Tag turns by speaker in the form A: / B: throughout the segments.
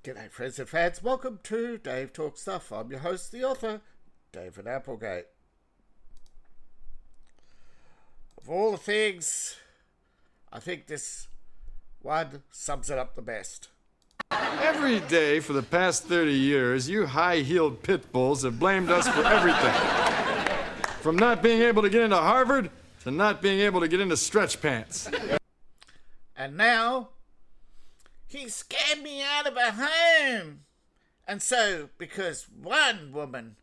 A: G'day friends and fans, welcome to Dave Talks Stuff. I'm your host, the author, David Applegate. Of all the things, I think this one sums it up the best.
B: Every day for the past 30 years, you high-heeled pit bulls have blamed us for everything. From not being able to get into Harvard to not being able to get into stretch pants.
A: And now, he scammed me out of a home. And so, because one woman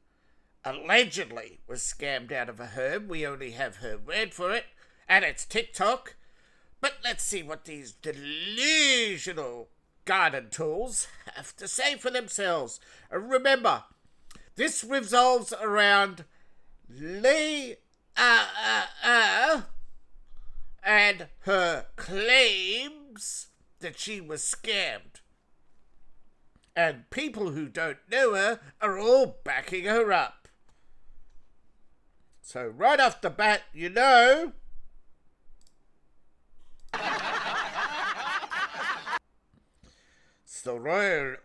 A: allegedly was scammed out of a home, we only have her word for it, and it's TikTok. But let's see what these delusional garden tools have to say for themselves. Remember, this revolves around Lee and her claims that she was scammed. And people who don't know her are all backing her up. So right off the bat, you know, it's the royal...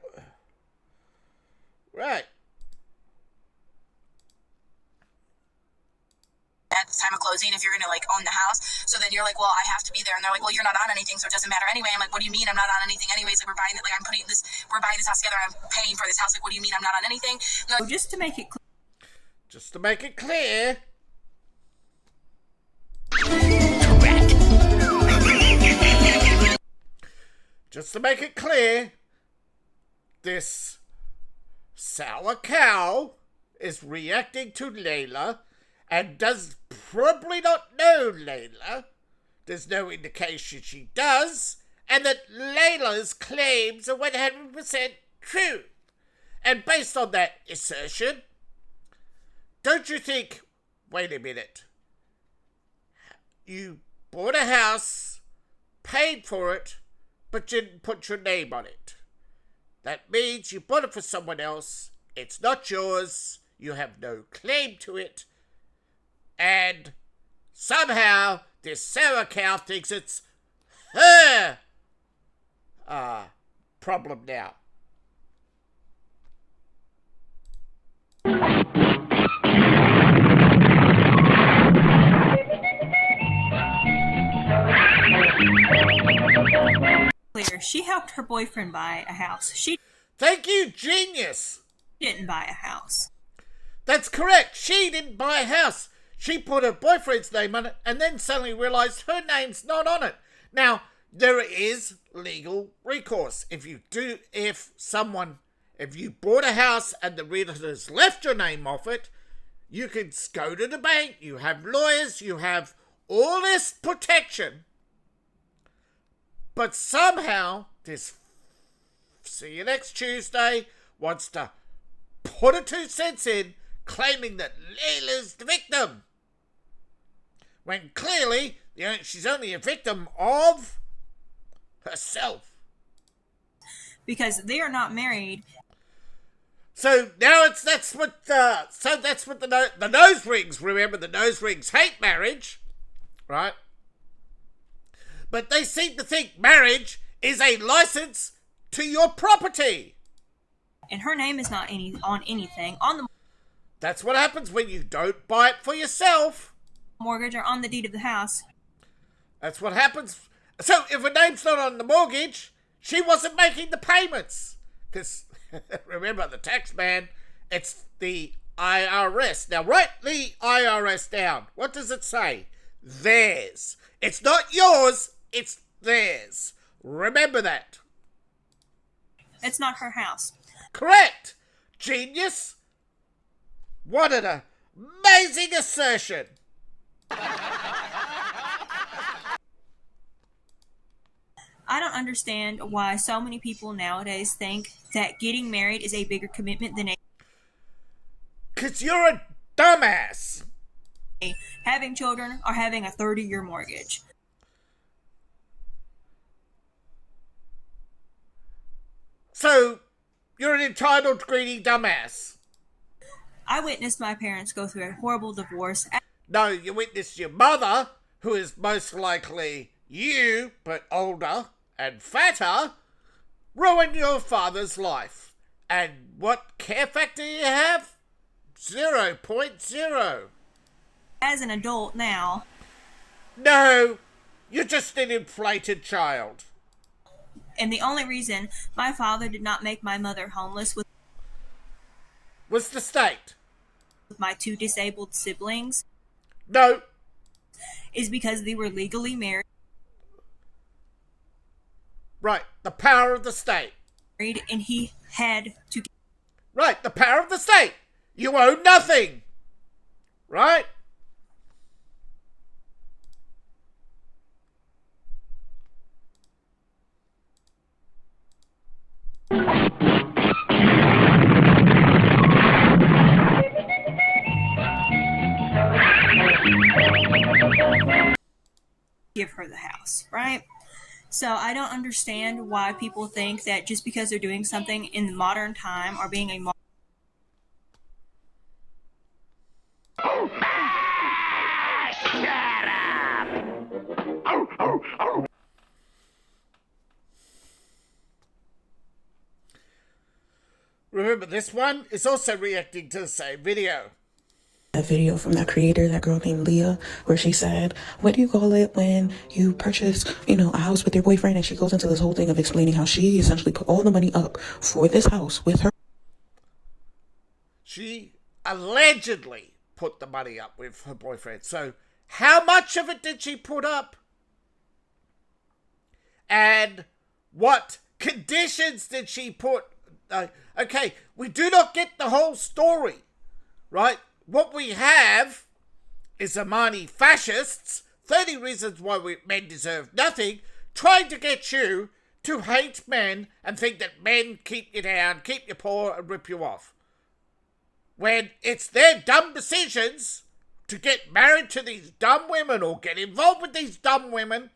A: Right.
C: At the time of closing, if you're going to own the house, so then you're like, well, I have to be there, and they're like, well, you're not on anything, so it doesn't matter anyway. I'm like, what do you mean I'm not on anything anyways? Like, we're buying it, we're buying this house together, I'm paying for this house. Like, what do you mean I'm not on anything? No,
D: just to make it
A: clear.
D: correct.
A: Just to make it clear, this sour cow is reacting to Layla and does probably not know Layla. There's no indication she does, and that Layla's claims are 100% true. And based on that assertion, don't you think, wait a minute, you bought a house, paid for it, but didn't put your name on it. That means you bought it for someone else, it's not yours, you have no claim to it, and somehow this sour cow thinks it's her problem now.
D: She helped her boyfriend buy a house. She
A: Thank you, genius.
D: didn't buy a house.
A: That's correct. She didn't buy a house. She put her boyfriend's name on it and then suddenly realized her name's not on it. Now, there is legal recourse. If you bought a house and the realtor's left your name off it, you can go to the bank, you have lawyers, you have all this protection. But somehow, this see you next Tuesday wants to put a 2 cents in, claiming that Layla's the victim. When clearly, she's only a victim of herself.
D: Because they are not married.
A: So now that's what the nose rings. Remember, the nose rings hate marriage, right? But they seem to think marriage is a license to your property.
D: And her name is not on anything. On the
A: That's what happens when you don't buy it for yourself.
D: mortgage or on the deed of the house.
A: That's what happens. So if her name's not on the mortgage, she wasn't making the payments. Because, remember, the tax man, it's the IRS. Now, write the IRS down. What does it say? Theirs. It's not yours, it's theirs. Remember that.
D: It's not her house.
A: Correct. Genius. What an amazing assertion.
D: I don't understand why so many people nowadays think that getting married is a bigger commitment than
A: 'Cause you're a dumbass.
D: having children or having a 30-year mortgage.
A: So, you're an entitled, greedy dumbass.
D: I witnessed my parents go through a horrible divorce.
A: No, you witnessed your mother, who is most likely you, but older and fatter, ruin your father's life. And what care factor you have? 0.0.
D: As an adult now.
A: No, you're just an inflated child.
D: And the only reason my father did not make my mother homeless
A: was the state.
D: With my 2 disabled siblings.
A: No.
D: Is because they were legally married.
A: Right, the power of the state.
D: And he had to...
A: Right, the power of the state. You owe nothing. Right?
D: Give her the house, right? So I don't understand why people think that just because they're doing something in the modern time or being a
E: Shut up!
A: Remember, this one is also reacting to the same video.
F: That video from that creator, that girl named Leah, where she said, what do you call it when you purchase, a house with your boyfriend? And she goes into this whole thing of explaining how she essentially put all the money up for this house with her.
A: She allegedly put the money up with her boyfriend. So how much of it did she put up? And what conditions did she put? Okay, we do not get the whole story, right? What we have is Amani fascists, 30 reasons why men deserve nothing, trying to get you to hate men and think that men keep you down, keep you poor and rip you off. When it's their dumb decisions to get married to these dumb women or get involved with these dumb women,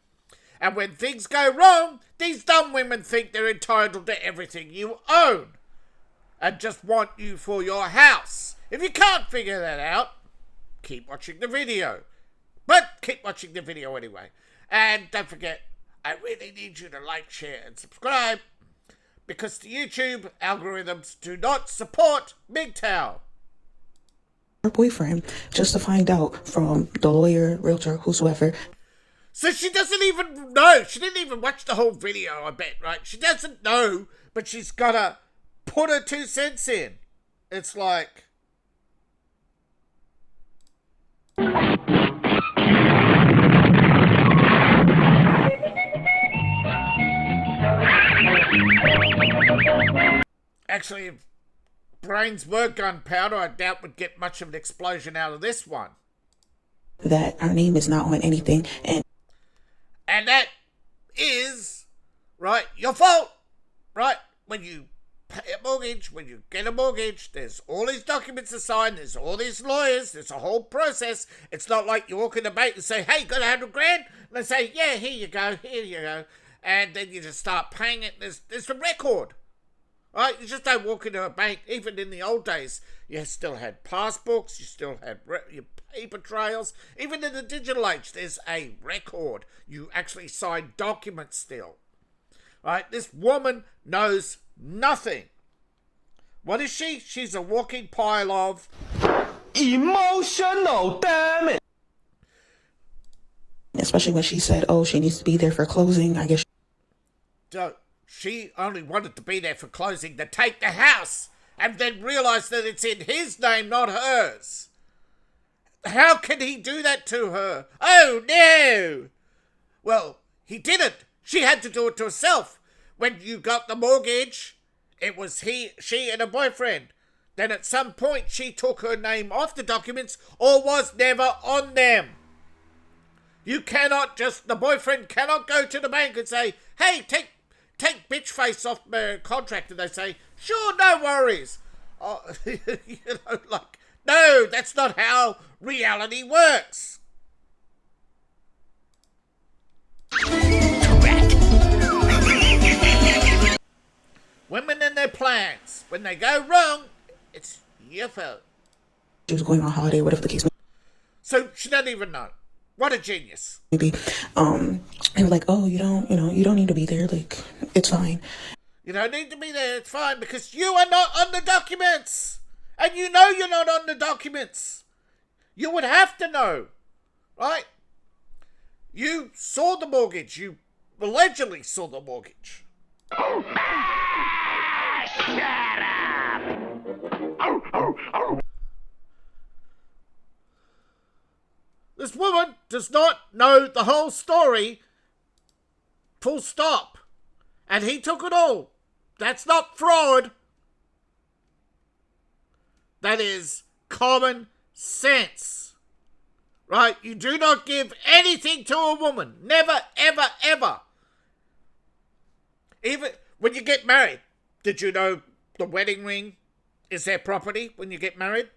A: and when things go wrong, these dumb women think they're entitled to everything you own and just want you for your house. If you can't figure that out, keep watching the video. But keep watching the video anyway. And don't forget, I really need you to like, share and subscribe, because the YouTube algorithms do not support mgtow.
F: Her boyfriend, just to find out from the lawyer, realtor, whosoever.
A: So she doesn't even know. She didn't even watch the whole video, I bet, right? She doesn't know, but she's got to put her 2 cents in. It's like... Actually, if brains were gunpowder, I doubt we'd get much of an explosion out of this one.
F: That our name is not on anything, and
A: that is, right, your fault, right? When you pay a mortgage, when you get a mortgage, there's all these documents to sign, there's all these lawyers, there's a whole process. It's not like you walk in the bank and say, hey, got $100 grand? And they say, yeah, here you go. And then you just start paying it. There's a record, right? You just don't walk into a bank. Even in the old days, you still had passbooks, you still had your paper trails. Even in the digital age, there's a record. You actually sign documents still, right? This woman knows nothing. What is she? She's a walking pile of
E: emotional damage.
F: Especially when she said, oh, she needs to be there for closing, I guess.
A: So she only wanted to be there for closing to take the house and then realize that it's in his name, not hers. How can he do that to her? Oh, no. Well, he didn't. She had to do it to herself. When you got the mortgage, it was she and her boyfriend. Then at some point, she took her name off the documents or was never on them. You cannot the boyfriend cannot go to the bank and say, hey, take bitch face off my contract. And they say, sure, no worries. Oh, no, that's not how reality works. Women and their plans. When they go wrong, it's your fault.
F: She was going on holiday, whatever the case may be.
A: So she doesn't even know. What a genius.
F: Maybe, they were like, oh, you don't need to be there. Like, it's fine.
A: You don't need to be there, it's fine, because you are not on the documents. And you know you're not on the documents. You would have to know, right? You saw the mortgage. You allegedly saw the mortgage.
E: Shut up!
A: This woman does not know the whole story. Full stop. And he took it all. That's not fraud. That is common sense. Right? You do not give anything to a woman. Never, ever, ever. Even when you get married, did you know the wedding ring is their property when you get married?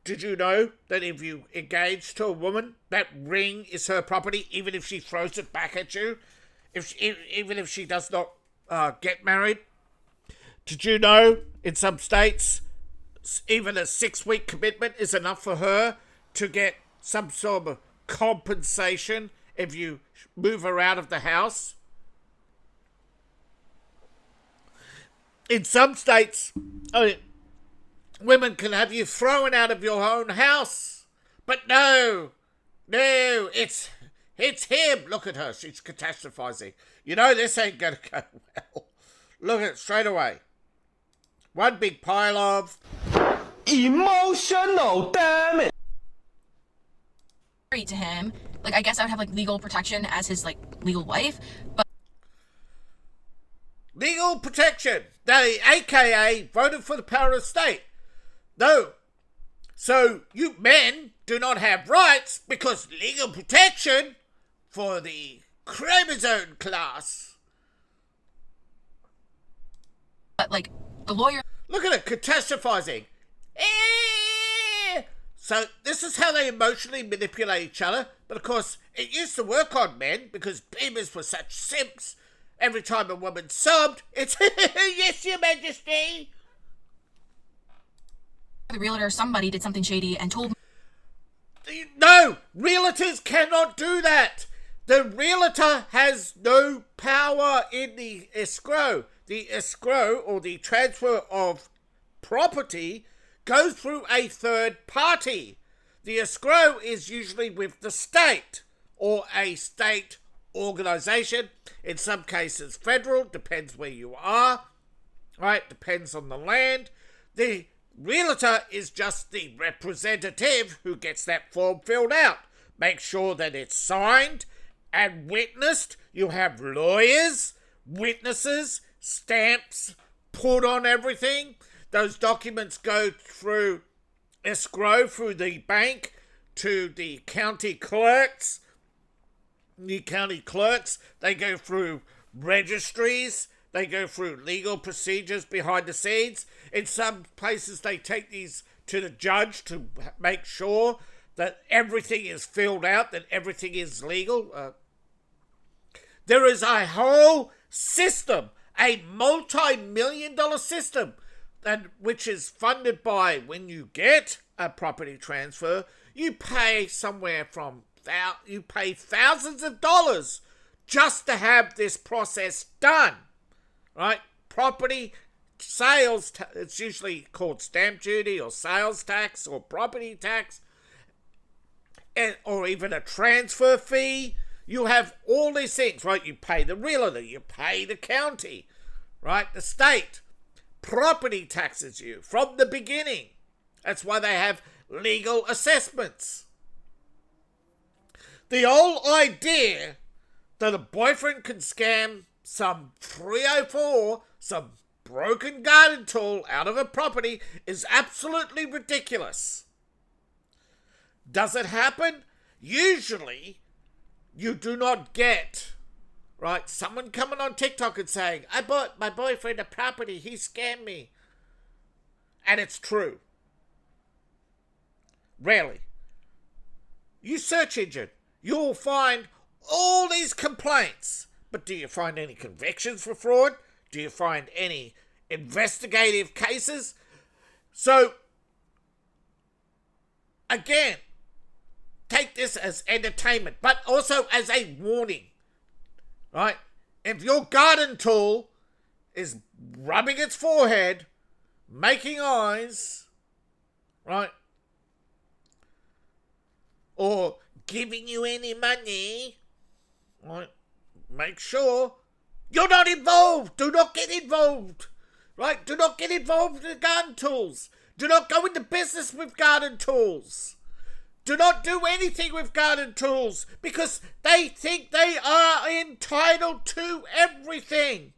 A: Did you know that if you engage to a woman, that ring is her property, even if she throws it back at you? Even if she does not get married? Did you know in some states, even a 6-week commitment is enough for her to get some sort of compensation if you move her out of the house? In some states, women can have you thrown out of your own house. But no, it's him. Look at her, she's catastrophizing. You know this ain't gonna go well. Look at it straight away. One big pile of
E: emotional damage.
C: Married to him, like I guess I would have like legal protection as his like legal wife, but
A: legal protection. They AKA voted for the power of state. No. So you men do not have rights because legal protection for the chromosome class.
C: But like the lawyer.
A: Look at it catastrophizing. So this is how they emotionally manipulate each other. But of course, it used to work on men because beamers were such simps. Every time a woman sobbed, it's yes, Your Majesty.
C: The realtor, somebody did something shady and told me.
A: No, realtors cannot do that. The realtor has no power in the escrow. The escrow, or the transfer of property, goes through a third party. The escrow is usually with the state or a state organization. In some cases federal, depends where you are, right? Depends on the land. The realtor is just the representative who gets that form filled out. Make sure that it's signed and witnessed. You have lawyers, witnesses, stamps put on everything. Those documents go through escrow, through the bank, to the county clerks. The county clerks, they go through registries, they go through legal procedures behind the scenes. In some places, they take these to the judge to make sure that everything is filled out, that everything is legal. There is a whole system, a multi-million-dollar system, which is funded by, when you get a property transfer, you pay somewhere from you pay thousands of dollars just to have this process done, right? Property sales, it's usually called stamp duty or sales tax or property tax, or even a transfer fee. You have all these things, right? You pay the realtor, you pay the county, right? The state. Property taxes you from the beginning. That's why they have legal assessments. The whole idea that a boyfriend can scam some 304, some broken garden tool out of a property is absolutely ridiculous. Does it happen? Usually, you do not get, right, someone coming on TikTok and saying, I bought my boyfriend a property, he scammed me. And it's true. Rarely. You search engine, you'll find all these complaints. But do you find any convictions for fraud? Do you find any investigative cases? So, again, take this as entertainment, but also as a warning, right? If your garden tool is rubbing its forehead, making eyes, right? Or giving you any money, right? Make sure you're not involved. Do not get involved, right? Do not get involved in garden tools. Do not go into business with garden tools. Do not do anything with garden tools because they think they are entitled to everything.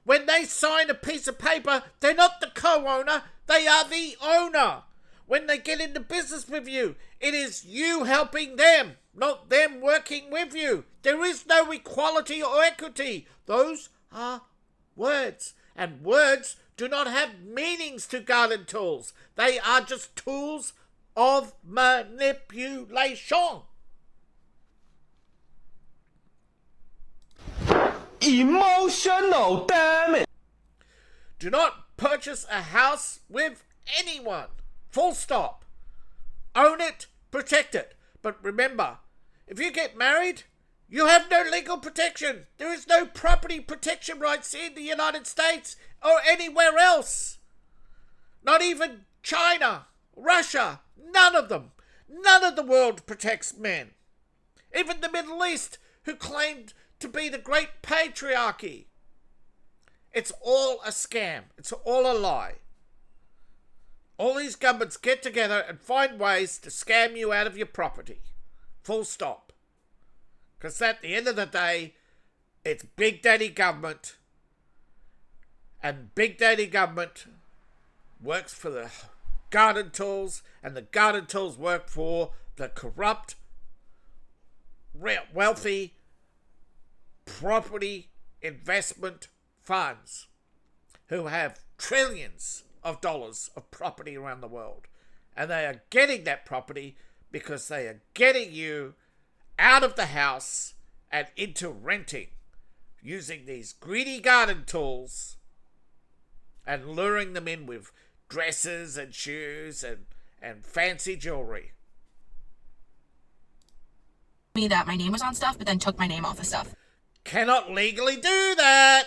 A: When they sign a piece of paper, they're not the co-owner, they are the owner. When they get into business with you, it is you helping them, not them working with you. There is no equality or equity. Those are words, and words do not have meanings to garden tools. They are just tools of manipulation.
E: Emotional, damn it!
A: Do not purchase a house with anyone. Full stop. Own it, protect it. But remember, if you get married, you have no legal protection. There is no property protection rights in the United States or anywhere else. Not even China, Russia, none of them. None of the world protects men. Even the Middle East, who claimed to be the great patriarchy. It's all a scam. It's all a lie. All these governments get together and find ways to scam you out of your property. Full stop. Because at the end of the day, it's Big Daddy government. And Big Daddy government works for the garden tools, and the garden tools work for the corrupt, wealthy property investment funds who have trillions of dollars of property around the world. And they are getting that property because they are getting you out of the house and into renting using these greedy garden tools and luring them in with dresses and shoes and fancy jewelry.
C: Me that my name was on stuff, but then took my name off of stuff.
A: Cannot legally do that.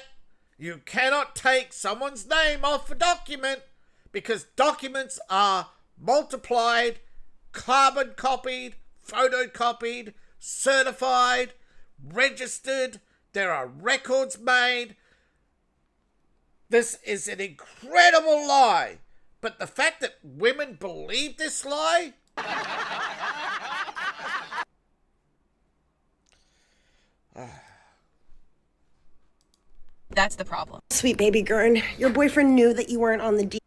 A: You cannot take someone's name off a document because documents are multiplied, carbon copied, photocopied, certified, registered. There are records made. This is an incredible lie. But the fact that women believe this lie?
C: That's the problem.
G: Sweet baby Gurn, your boyfriend knew that you weren't on the
H: Kids,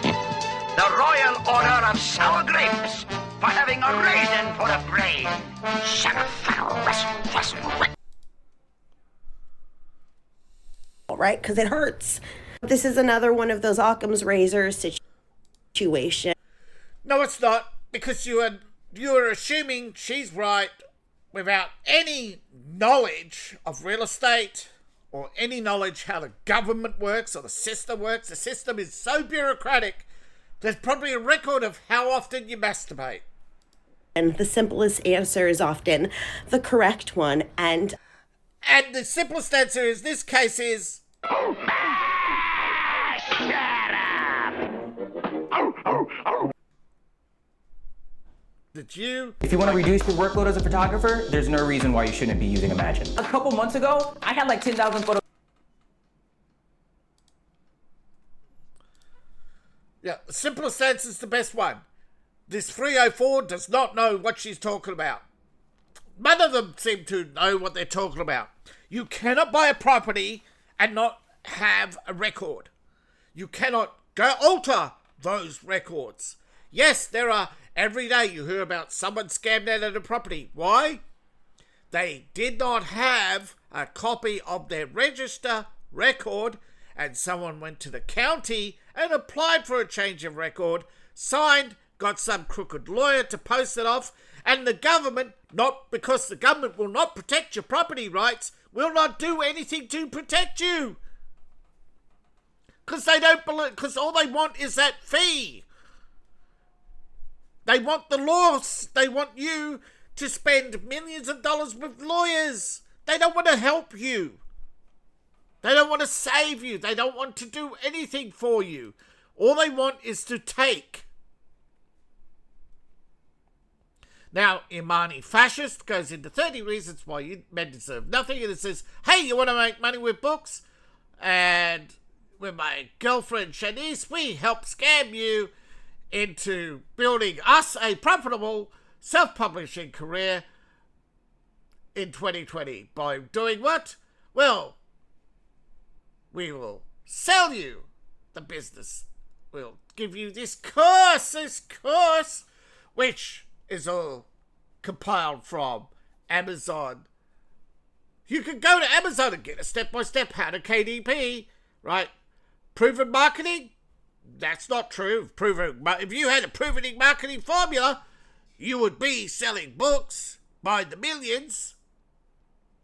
H: the Royal Order of Sour Grapes for having a raisin for a brain. Shut up,
G: right? Because it hurts. This is another one of those Occam's razor situation.
A: No, it's not, because you're assuming she's right without any knowledge of real estate or any knowledge how the government works or the system works. The system is so bureaucratic, there's probably a record of how often you masturbate.
G: And the simplest answer is often the correct one. And
A: the simplest answer in this case is...
H: Shut up!
A: Did you...
I: If you want to reduce your workload as a photographer, there's no reason why you shouldn't be using Imagine. A couple months ago, I had like 10,000 photos.
A: Yeah, the simplest answer is the best one. This 304 does not know what she's talking about. None of them seem to know what they're talking about. You cannot buy a property and not have a record. You cannot go alter those records. Yes, there are... Every day you hear about someone scammed out of a property. Why? They did not have a copy of their register record, and someone went to the county and applied for a change of record, signed, got some crooked lawyer to post it off, and the government, not because the government will not protect your property rights, will not do anything to protect you. Because they don't believe, because all they want is that fee. They want the laws. They want you to spend millions of dollars with lawyers they don't want to help you. They don't want to save you. They don't want to do anything for you. All they want is to take. Now, Imani Fascist goes into 30 reasons why men deserve nothing, and it says, hey, you want to make money with books? And with my girlfriend Shanice, we help scam you into building us a profitable self-publishing career in 2020. By doing what? Well, we will sell you the business. We'll give you this course, which is all compiled from Amazon. You can go to Amazon and get a step-by-step how to KDP, right? Proven marketing? That's not true. If you had a proven marketing formula, you would be selling books by the millions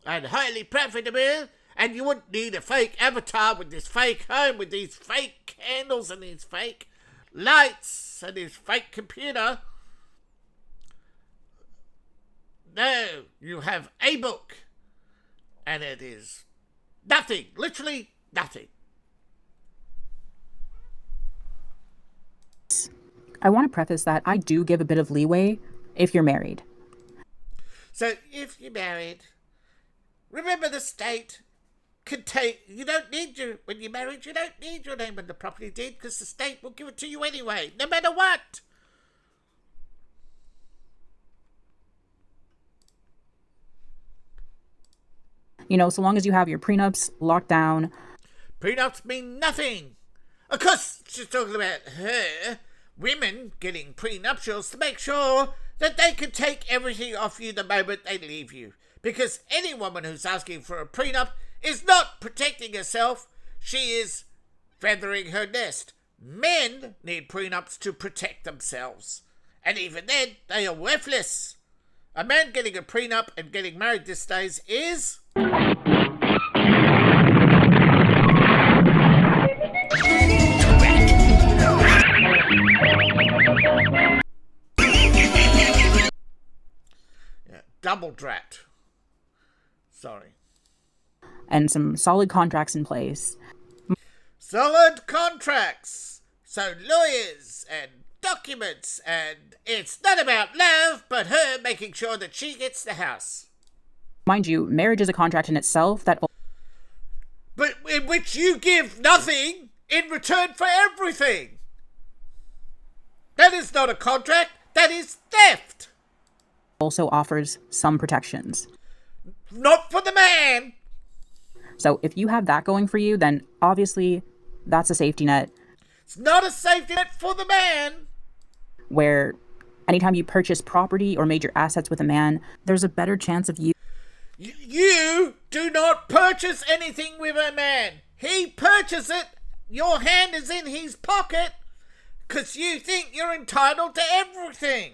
A: and highly profitable, and you wouldn't need a fake avatar with this fake home, with these fake candles and these fake lights and this fake computer. No, you have a book, and it is nothing, literally nothing.
J: I want to preface that I do give a bit of leeway if you're married.
A: So if you're married, remember the state can take, when you're married, you don't need your name on the property deed because the state will give it to you anyway, no matter what.
J: You know, so long as you have your prenups locked down.
A: Prenups mean nothing. Of course, she's talking about her, women getting prenuptials to make sure that they can take everything off you the moment they leave you. Because any woman who's asking for a prenup is not protecting herself, she is feathering her nest. Men need prenups to protect themselves. And even then, they are worthless. A man getting a prenup and getting married these days is... double drat. Sorry.
J: And some solid contracts in place.
A: Solid contracts. So lawyers and documents, and it's not about love, but her making sure that she gets the house.
J: Mind you, marriage is a contract in itself that...
A: But in which you give nothing in return for everything. That is not a contract, that is theft.
J: Also offers some protections.
A: Not for the man.
J: So if you have that going for you, then obviously that's a safety net.
A: It's not a safety net for the man.
J: Where anytime you purchase property or major assets with a man, there's a better chance of you...
A: You do not purchase anything with a man. He purchases it. Your hand is in his pocket because you think you're entitled to everything.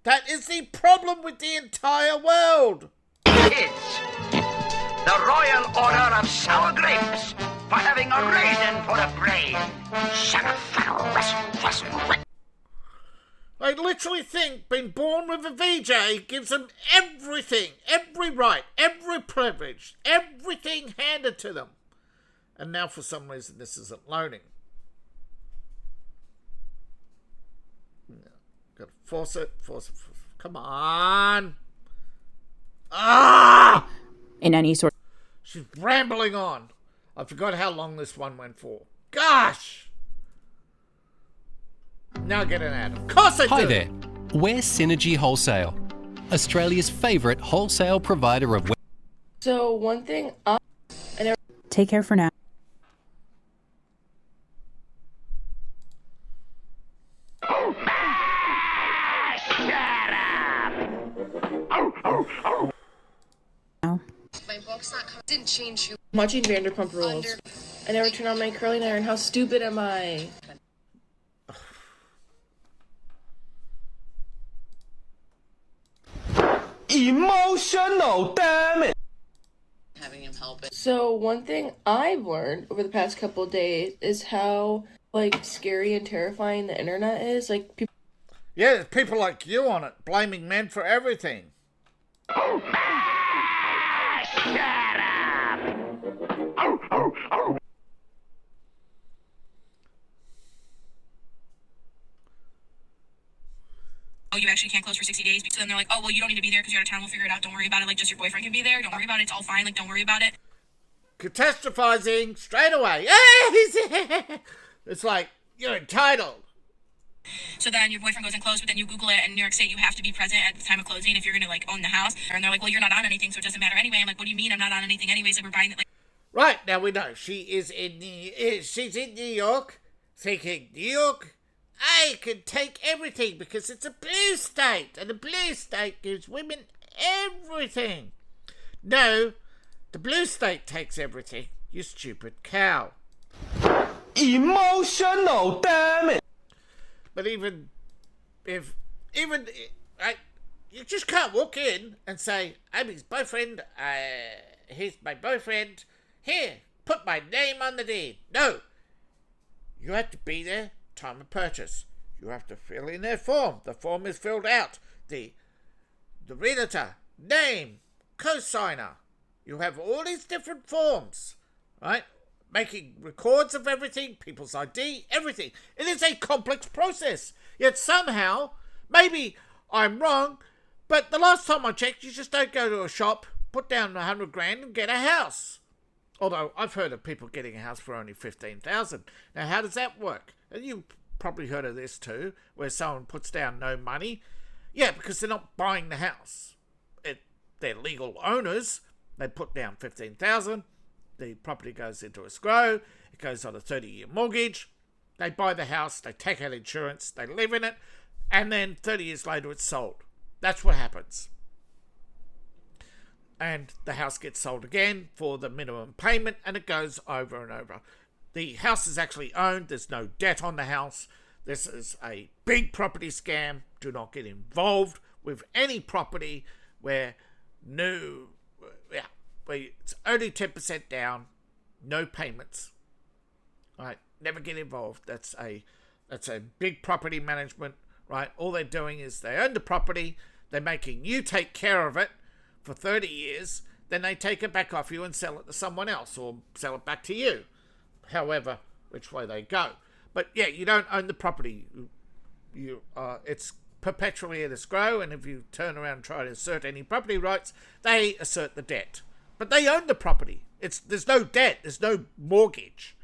A: That is the problem with the entire world.
H: Kids, the Royal Order of Sour Grapes for having a raisin for a brain.
A: I literally think being born with a VJ gives them everything, every right, every privilege, everything handed to them. And now for some reason this isn't loading. Gotta force it. Come on. Ah!
J: In any sort...
A: She's rambling on. I forgot how long this one went for. Gosh! Now get an ad. Of course I do!
K: Hi there. We're Synergy Wholesale, Australia's favourite wholesale provider of...
L: So one thing
J: Take care for now.
L: My book's not coming. Didn't change you. Watching Vanderpump Rules. I never turn on my curling iron. How stupid am I?
E: Emotional, damn it!
L: Having him help it. So one thing I've learned over the past couple of days is how scary and terrifying the internet is. People.
A: Yeah, there's people like you on it, blaming men for everything.
H: Shut up! Oh, oh, oh.
C: Oh, you actually can't close for 60 days. So then they're like, oh, well, you don't need to be there because you're out of town. We'll figure it out. Don't worry about it. Like, just your boyfriend can be there. Don't worry about it. It's all fine. Like, don't worry about it.
A: Catastrophizing straight away. It's like, you're entitled.
C: So then your boyfriend goes and closes, but then you Google it, and New York State, you have to be present at the time of closing if you're going to, like, own the house. And they're like, well, you're not on anything, so it doesn't matter anyway. I'm like, what do you mean I'm not on anything anyways? Like, we're buying it, like...
A: Right, now we know she's in New York, thinking, New York, I can take everything because it's a blue state, and the blue state gives women everything. No, the blue state takes everything, you stupid cow.
E: Emotional, damn it!
A: But you just can't walk in and say, I'm his boyfriend, he's my boyfriend, here, put my name on the deed. No, you have to be there, time of purchase. You have to fill in their form. The form is filled out. The realtor, name, co-signer. You have all these different forms, right? Making records of everything, people's ID, everything. It is a complex process. Yet somehow, maybe I'm wrong, but the last time I checked, you just don't go to a shop, put down $100,000 and get a house. Although I've heard of people getting a house for only $15,000. Now, how does that work? And you probably heard of this too, where someone puts down no money. Yeah, because they're not buying the house. They're legal owners. They put down $15,000. The property goes into escrow. It goes on a 30-year mortgage. They buy the house. They take out insurance. They live in it. And then 30 years later, it's sold. That's what happens. And the house gets sold again for the minimum payment, and it goes over and over. The house is actually owned. There's no debt on the house. This is a big property scam. Do not get involved with any property where it's only 10% down, no payments. Right? Never get involved. That's a big property management, right? All they're doing is they own the property, they're making you take care of it for 30 years, then they take it back off you and sell it to someone else or sell it back to you. However, which way they go. But yeah, you don't own the property. It's perpetually in escrow, and if you turn around and try to assert any property rights, they assert the debt. But they own the property. There's no debt. There's no mortgage.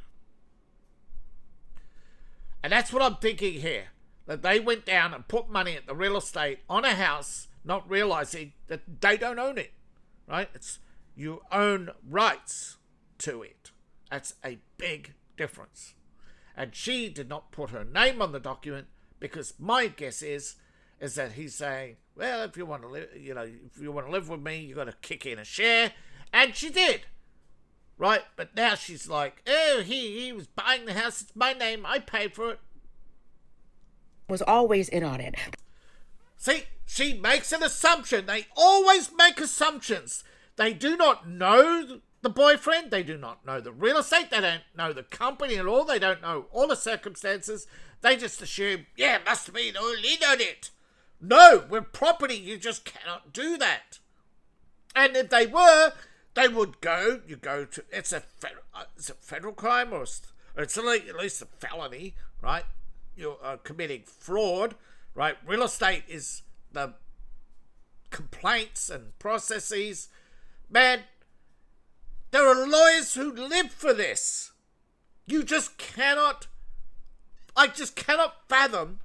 A: And that's what I'm thinking here. That they went down and put money at the real estate on a house, not realizing that they don't own it. Right? You own rights to it. That's a big difference. And she did not put her name on the document because my guess is that he's saying, well, if you want to live with me, you got to kick in a share. And she did. Right? But now she's like, oh, he was buying the house. It's my name. I paid for it.
M: Was always in on it.
A: See, she makes an assumption. They always make assumptions. They do not know the boyfriend. They do not know the real estate. They don't know the company at all. They don't know all the circumstances. They just assume, yeah, it must have been all in on it. No, with property, you just cannot do that. And if they were, they would go. You go to it's a federal crime, or it's at least a felony, right? You're committing fraud, right? Real estate is the complaints and processes. Man, there are lawyers who live for this. You just cannot. I just cannot fathom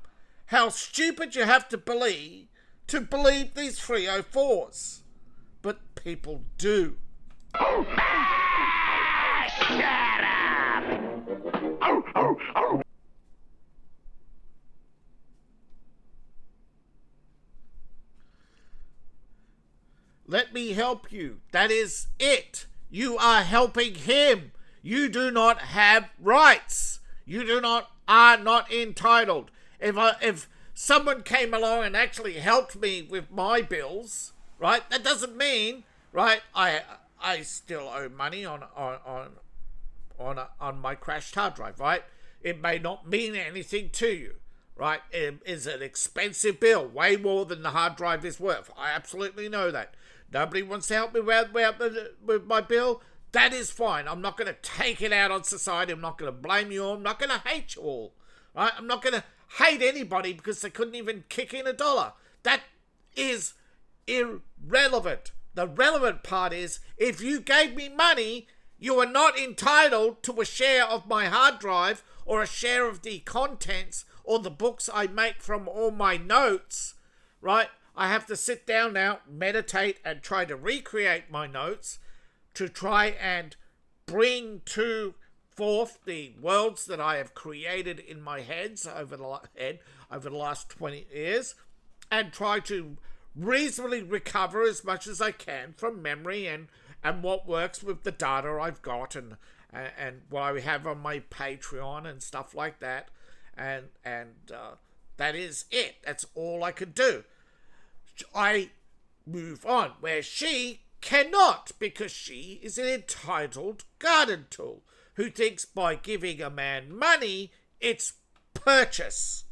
A: how stupid you have to believe these 304s. But people do.
H: Shut up! Oh, oh, oh.
A: Let me help you. That is it. You are helping him. You do not have rights. You are not entitled. If someone came along and actually helped me with my bills, right? That doesn't mean, right? I still owe money on my crashed hard drive, right? It may not mean anything to you, right? It is an expensive bill, way more than the hard drive is worth. I absolutely know that. Nobody wants to help me with my bill. That is fine. I'm not going to take it out on society. I'm not going to blame you all. I'm not going to hate you all. Right? I'm not going to hate anybody because they couldn't even kick in $1. That is irrelevant. The relevant part is, if you gave me money, you are not entitled to a share of my hard drive or a share of the contents or the books I make from all my notes, right? I have to sit down now, meditate, and try to recreate my notes to try and bring to forth the worlds that I have created in my head over the last 20 years, and try to reasonably recover as much as I can from memory and what works with the data I've got and what I have on my Patreon and stuff like that. And that is it. That's all I could do. I move on, where she cannot, because she is an entitled garden tool who thinks by giving a man money, it's purchase.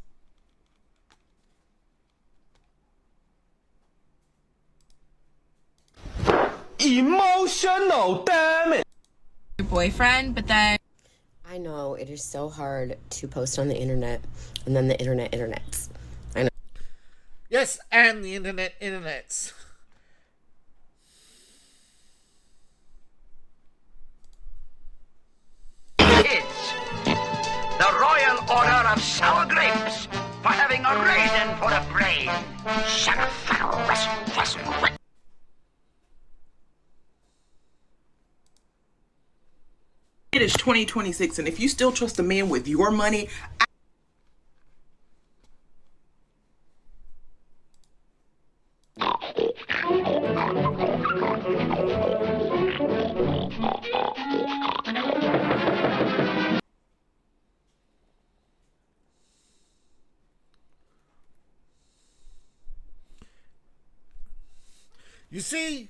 E: Emotional, damn it!
N: Your boyfriend, but then...
M: I know, it is so hard to post on the internet, and then the internets. I know.
A: Yes, and the internets.
H: It's the Royal Order of Sour Grapes for having a raisin for a brain.
O: It is 2026, and if you still trust a man with your money,
A: you see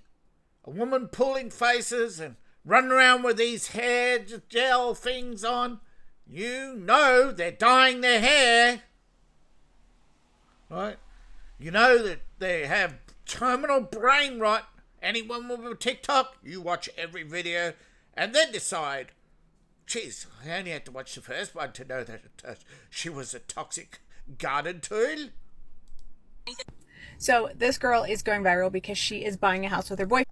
A: a woman pulling faces and running around with these hair gel things on, you know they're dyeing their hair. Right? You know that they have terminal brain rot. Anyone with a TikTok, you watch every video and then decide, geez, I only had to watch the first one to know that she was a toxic garden tool.
P: So this girl is going viral because she is buying a house with her boyfriend.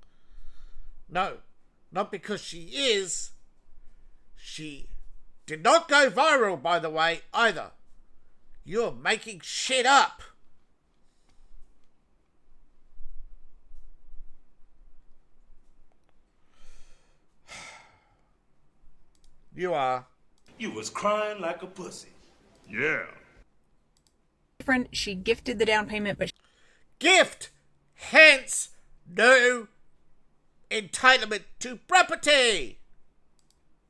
A: No, not because she is. She did not go viral, by the way, either. You're making shit up. You are.
Q: You was crying like a pussy. Yeah.
P: She gifted the down payment, but...
A: Gift! Hence, no entitlement to property.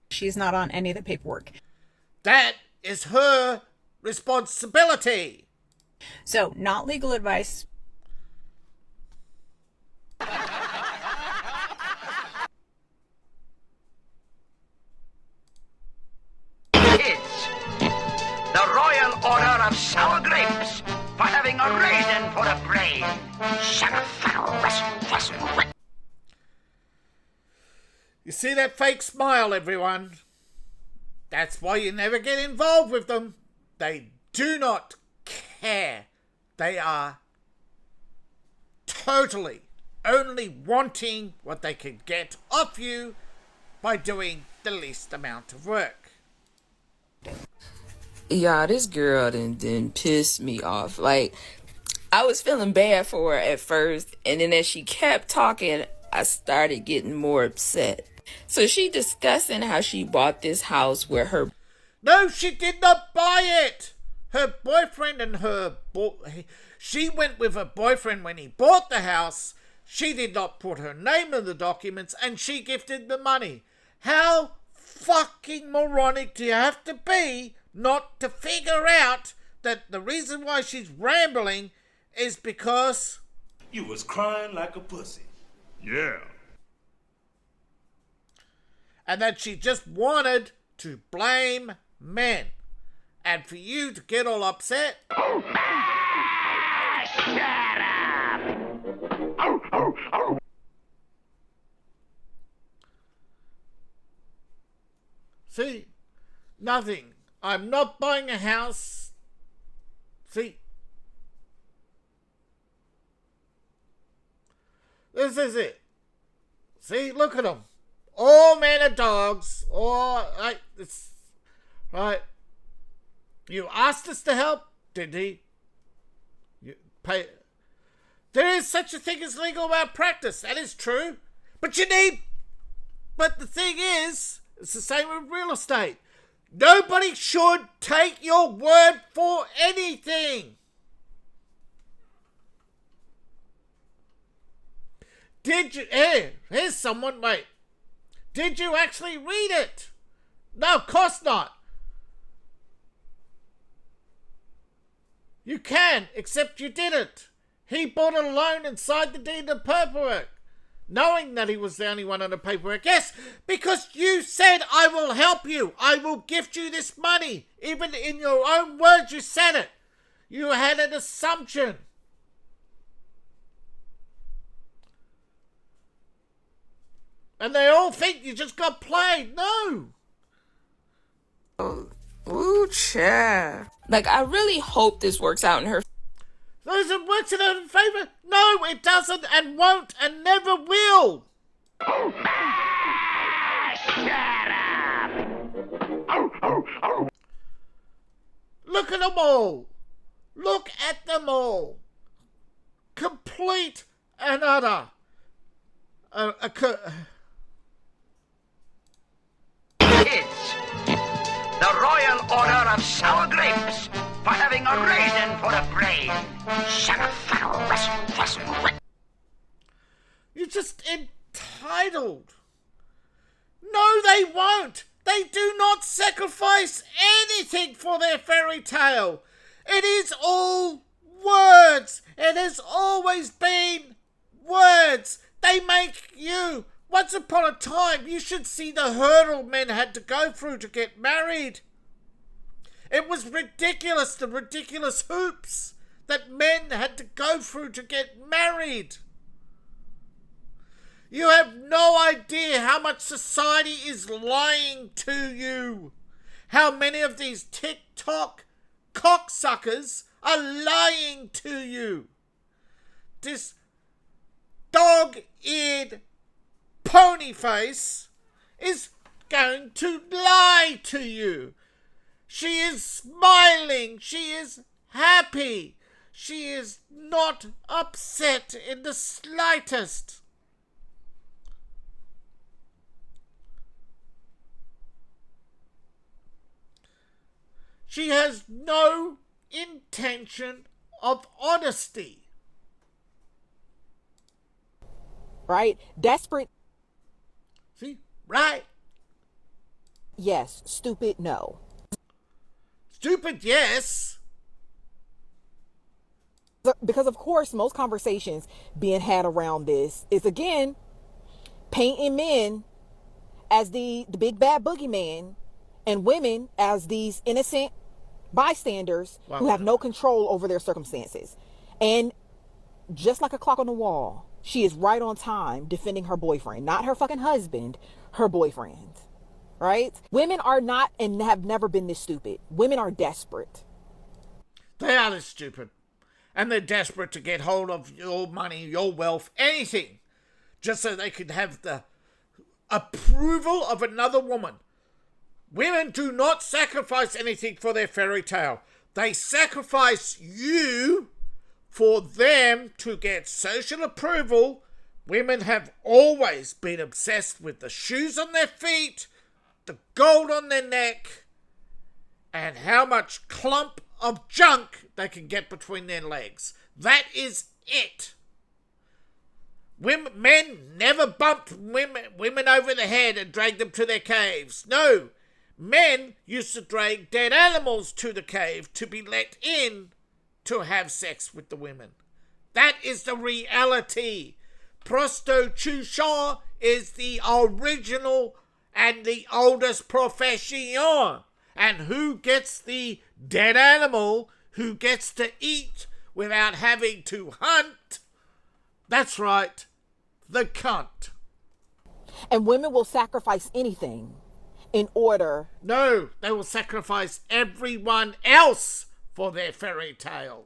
P: She's not on any of the paperwork.
A: That is her responsibility.
P: So, not legal advice.
H: It's the Royal Order of Sour Grapes for having a raisin for a brain.
A: You see that fake smile, everyone? That's why you never get involved with them. They do not care. They are totally only wanting what they can get off you by doing the least amount of work.
R: Yeah, this girl didn't piss me off. Like, I was feeling bad for her at first, and then as she kept talking, I started getting more upset. So she discussing how she bought this house where her...
A: No, she did not buy it. Her boyfriend and she went with her boyfriend when he bought the house. She did not put her name in the documents, and she gifted the money. How fucking moronic do you have to be not to figure out that the reason why she's rambling is because...
Q: You was crying like a pussy. Yeah.
A: And that she just wanted to blame men. And for you to get all upset...
H: Shut up!
A: See? Nothing. I'm not buying a house. See? This is it. See? Look at them. All men are dogs. All right. It's right. You asked us to help, did he? You pay. There is such a thing as legal malpractice. That is true. But But the thing is, it's the same with real estate. Nobody should take your word for anything. Did you? Hey, here's someone, mate. Did you actually read it? No, of course not. You can, except you didn't. He bought a loan and signed the deed of paperwork, knowing that he was the only one on the paperwork. Yes, because you said, I will help you. I will gift you this money. Even in your own words, you said it. You had an assumption. And they all think you just got played. No.
R: Ooh, child. Like, I really hope this works out in her.
A: Does it work in her favor? No, it doesn't and won't and never will.
H: Shut up!
A: Look at them all. Look at them all. Complete and utter.
H: It's the Royal Order of Sour Grapes for having a raisin for a brain.
A: You're just entitled. No, they won't. They do not sacrifice anything for their fairy tale. It is all words. It has always been words. They make you. Once upon a time, you should see the hurdle men had to go through to get married. It was ridiculous, the ridiculous hoops that men had to go through to get married. You have no idea how much society is lying to you. How many of these TikTok cocksuckers are lying to you. This dog-eared pony face is going to lie to you. She is smiling. She is happy. She is not upset in the slightest. She has no intention of honesty.
S: Right? Desperate.
A: See? Right.
S: Yes. Stupid, no.
A: Stupid, yes.
S: Because, of course, most conversations being had around this is, again, painting men as the big bad boogeyman and women as these innocent bystanders who have no control over their circumstances. And just like a clock on the wall, she is right on time defending her boyfriend, not her fucking husband, her boyfriend. Right? Women are not and have never been this stupid. Women are desperate.
A: They are this stupid. And they're desperate to get hold of your money, your wealth, anything. Just so they could have the approval of another woman. Women do not sacrifice anything for their fairy tale. They sacrifice you for them to get social approval. Women have always been obsessed with the shoes on their feet, the gold on their neck, and how much clump of junk they can get between their legs. That is it. Men never bumped women over the head and dragged them to their caves. No. Men used to drag dead animals to the cave to be let in to have sex with the women. That is the reality. Prostitution is the original and the oldest profession. And who gets the dead animal, who gets to eat without having to hunt? That's right, the cunt.
S: And women will sacrifice anything. in order.
A: No, they will sacrifice everyone else for their fairy tale.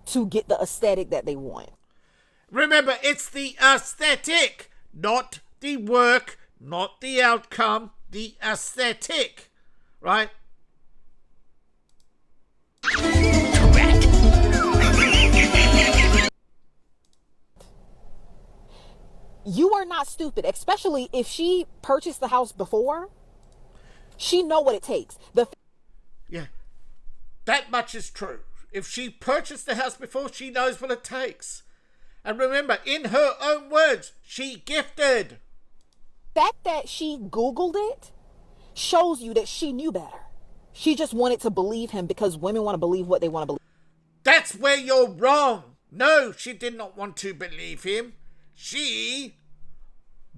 S: To get the aesthetic that they want.
A: Remember, it's the aesthetic, not the work, not the outcome, the aesthetic, right?
S: You are not stupid, especially if she purchased the house before. She know what it takes.
A: Yeah, that much is true. If she purchased the house before, she knows what it takes. And remember, in her own words, she gifted.
S: The fact that she Googled it shows you that she knew better. She just wanted to believe him because women want to believe what they want to believe.
A: That's where you're wrong. No, she did not want to believe him. She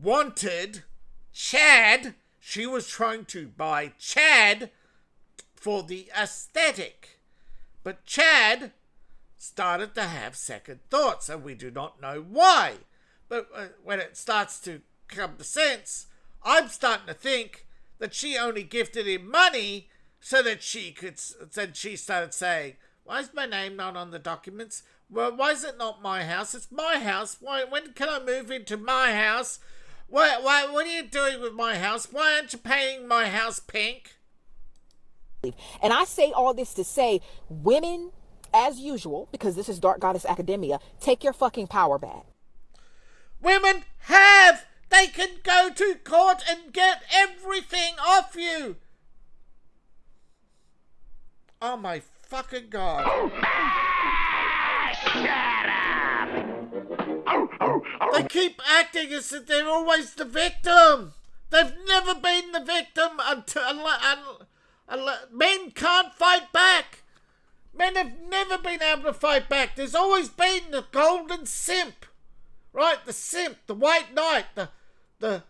A: wanted Chad. She was trying to buy Chad for the aesthetic. But Chad started to have second thoughts, and we do not know why. But when it starts to come to sense, I'm starting to think that she only gifted him money so that she could. Then she started saying, "Why is my name not on the documents? Well, why is it not my house? It's my house. Why? When can I move into my house? Why? What are you doing with my house? Why aren't you painting my house pink?"
S: And I say all this to say, women, as usual, because this is Dark Goddess Academia, take your fucking power back.
A: Women have. They can go to court and get everything off you. Oh my fucking God. They keep acting as if they're always the victim. They've never been the victim until men can't fight back. Men have never been able to fight back. There's always been the golden simp. Right? The simp, the white knight, the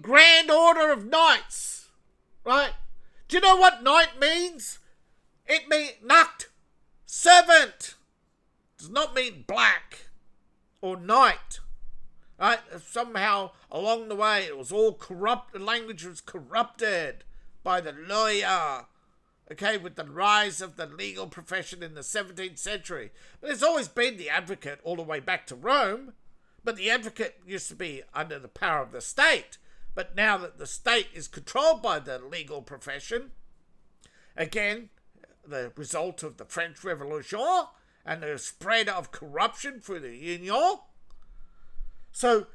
A: grand order of knights. Right? Do you know what knight means? It means Nacht, servant. It does not mean black or knight. Right? Somehow along the way it was all corrupt. The language was corrupted by the lawyer. Okay, with the rise of the legal profession in the 17th century. But there's always been the advocate all the way back to Rome. But the advocate used to be under the power of the state. But now that the state is controlled by the legal profession, again, the result of the French Revolution and the spread of corruption through the Union. So,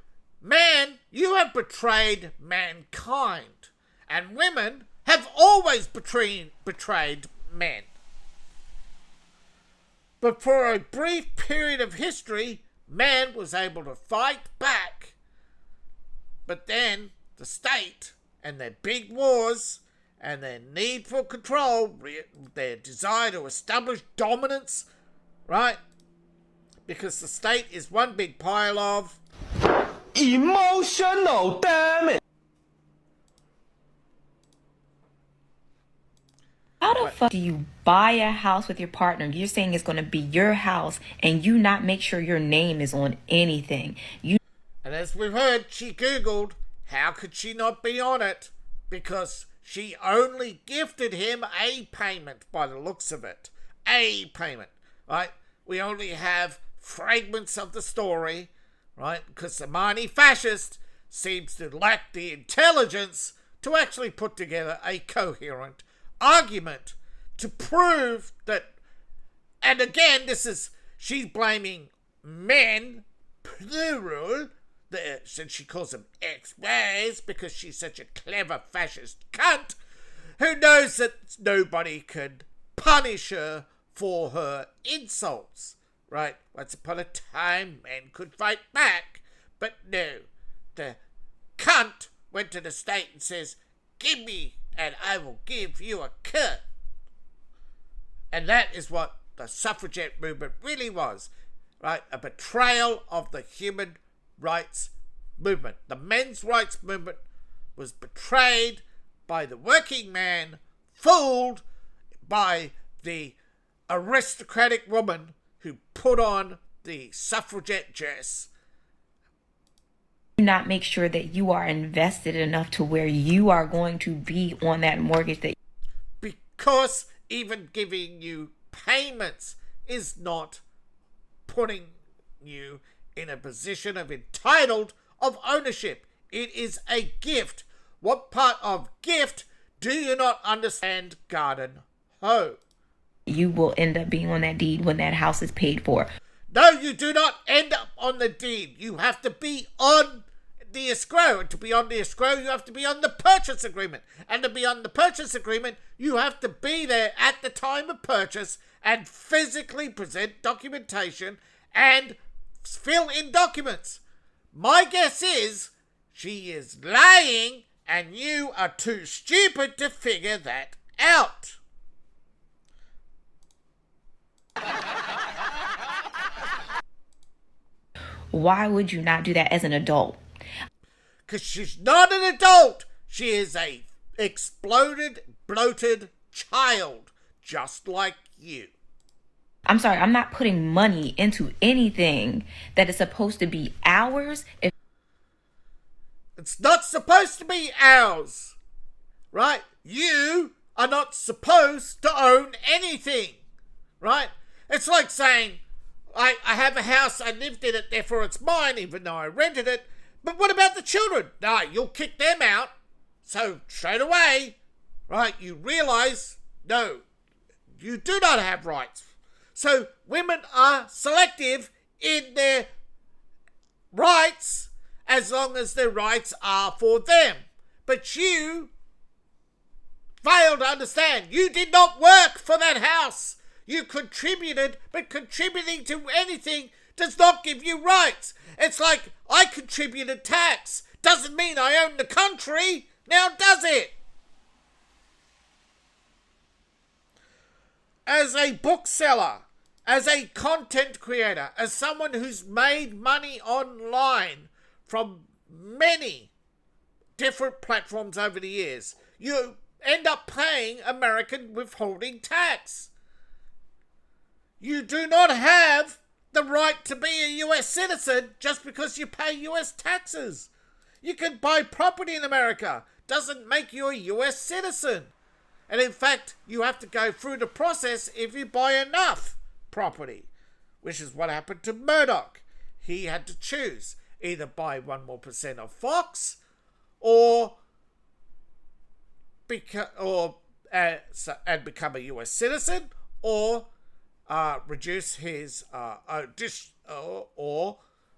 A: man, you have betrayed mankind. And women have always betrayed men. But for a brief period of history, man was able to fight back. But then the state and their big wars and their need for control, their desire to establish dominance, right? Because the state is one big pile of
E: emotional damage.
T: How the fuck do you buy a house with your partner? You're saying it's going to be your house and you not make sure your name is on anything.
A: And as we've heard, she Googled, how could she not be on it? Because she only gifted him a payment by the looks of it. A payment, right? We only have fragments of the story, right? Because the Marnie fascist seems to lack the intelligence to actually put together a coherent argument to prove that. And again, she's blaming men, plural, since she calls them ex-wives, because she's such a clever fascist cunt who knows that nobody can punish her for her insults, right? Once upon a time, men could fight back, but no, the cunt went to the state and says, "Give me and I will give you a cut." And that is what the suffragette movement really was, right? A betrayal of the human rights movement. The men's rights movement was betrayed by the working man, fooled by the aristocratic woman who put on the suffragette dress
T: not make sure that you are invested enough to where you are going to be on that mortgage that
A: because even giving you payments is not putting you in a position of entitled of ownership. It is a gift. What part of gift do you not understand, Garden Ho?
T: you will end up being on that deed when that house is paid for.
A: No, you do not end up on the deed. You have to be on the escrow. And to be on the escrow, you have to be on the purchase agreement. And to be on the purchase agreement, you have to be there at the time of purchase and physically present documentation and fill in documents. My guess is she is lying and you are too stupid to figure that out.
T: Why would you not do that as an adult?
A: Because she's not an adult. She is a exploded, bloated child, just like you.
T: I'm sorry, I'm not putting money into anything that is supposed to be ours.
A: It's not supposed to be ours, right? You are not supposed to own anything, right? It's like saying, I have a house, I lived in it, therefore it's mine, even though I rented it. But what about the children? No, you'll kick them out. So straight away, right, you realise, no, you do not have rights. So women are selective in their rights as long as their rights are for them. But you fail to understand. You did not work for that house. You contributed, but contributing to anything does not give you rights. It's like I contributed tax. Doesn't mean I own the country. Now does it? As a bookseller, as a content creator, as someone who's made money online from many different platforms over the years, you end up paying American withholding tax. You do not have the right to be a US citizen just because you pay US taxes. You can buy property in America. Doesn't make you a US citizen. And in fact, you have to go through the process if you buy enough property, which is what happened to Murdoch. He had to choose either buy 1% more of Fox or become a US citizen, or reduce his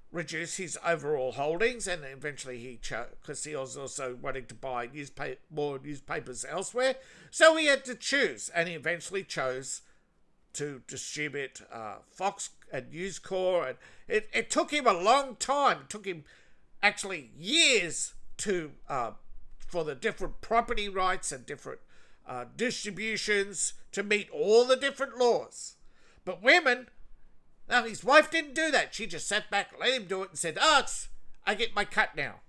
A: reduce his overall holdings, and eventually he chose, because he was also wanting to buy more newspapers elsewhere, so he had to choose, and he eventually chose to distribute Fox and News Corp, and it took him a long time. It took him actually years to for the different property rights and different distributions to meet all the different laws. But women, now his wife didn't do that. She just sat back, let him do it, and said, I get my cut now.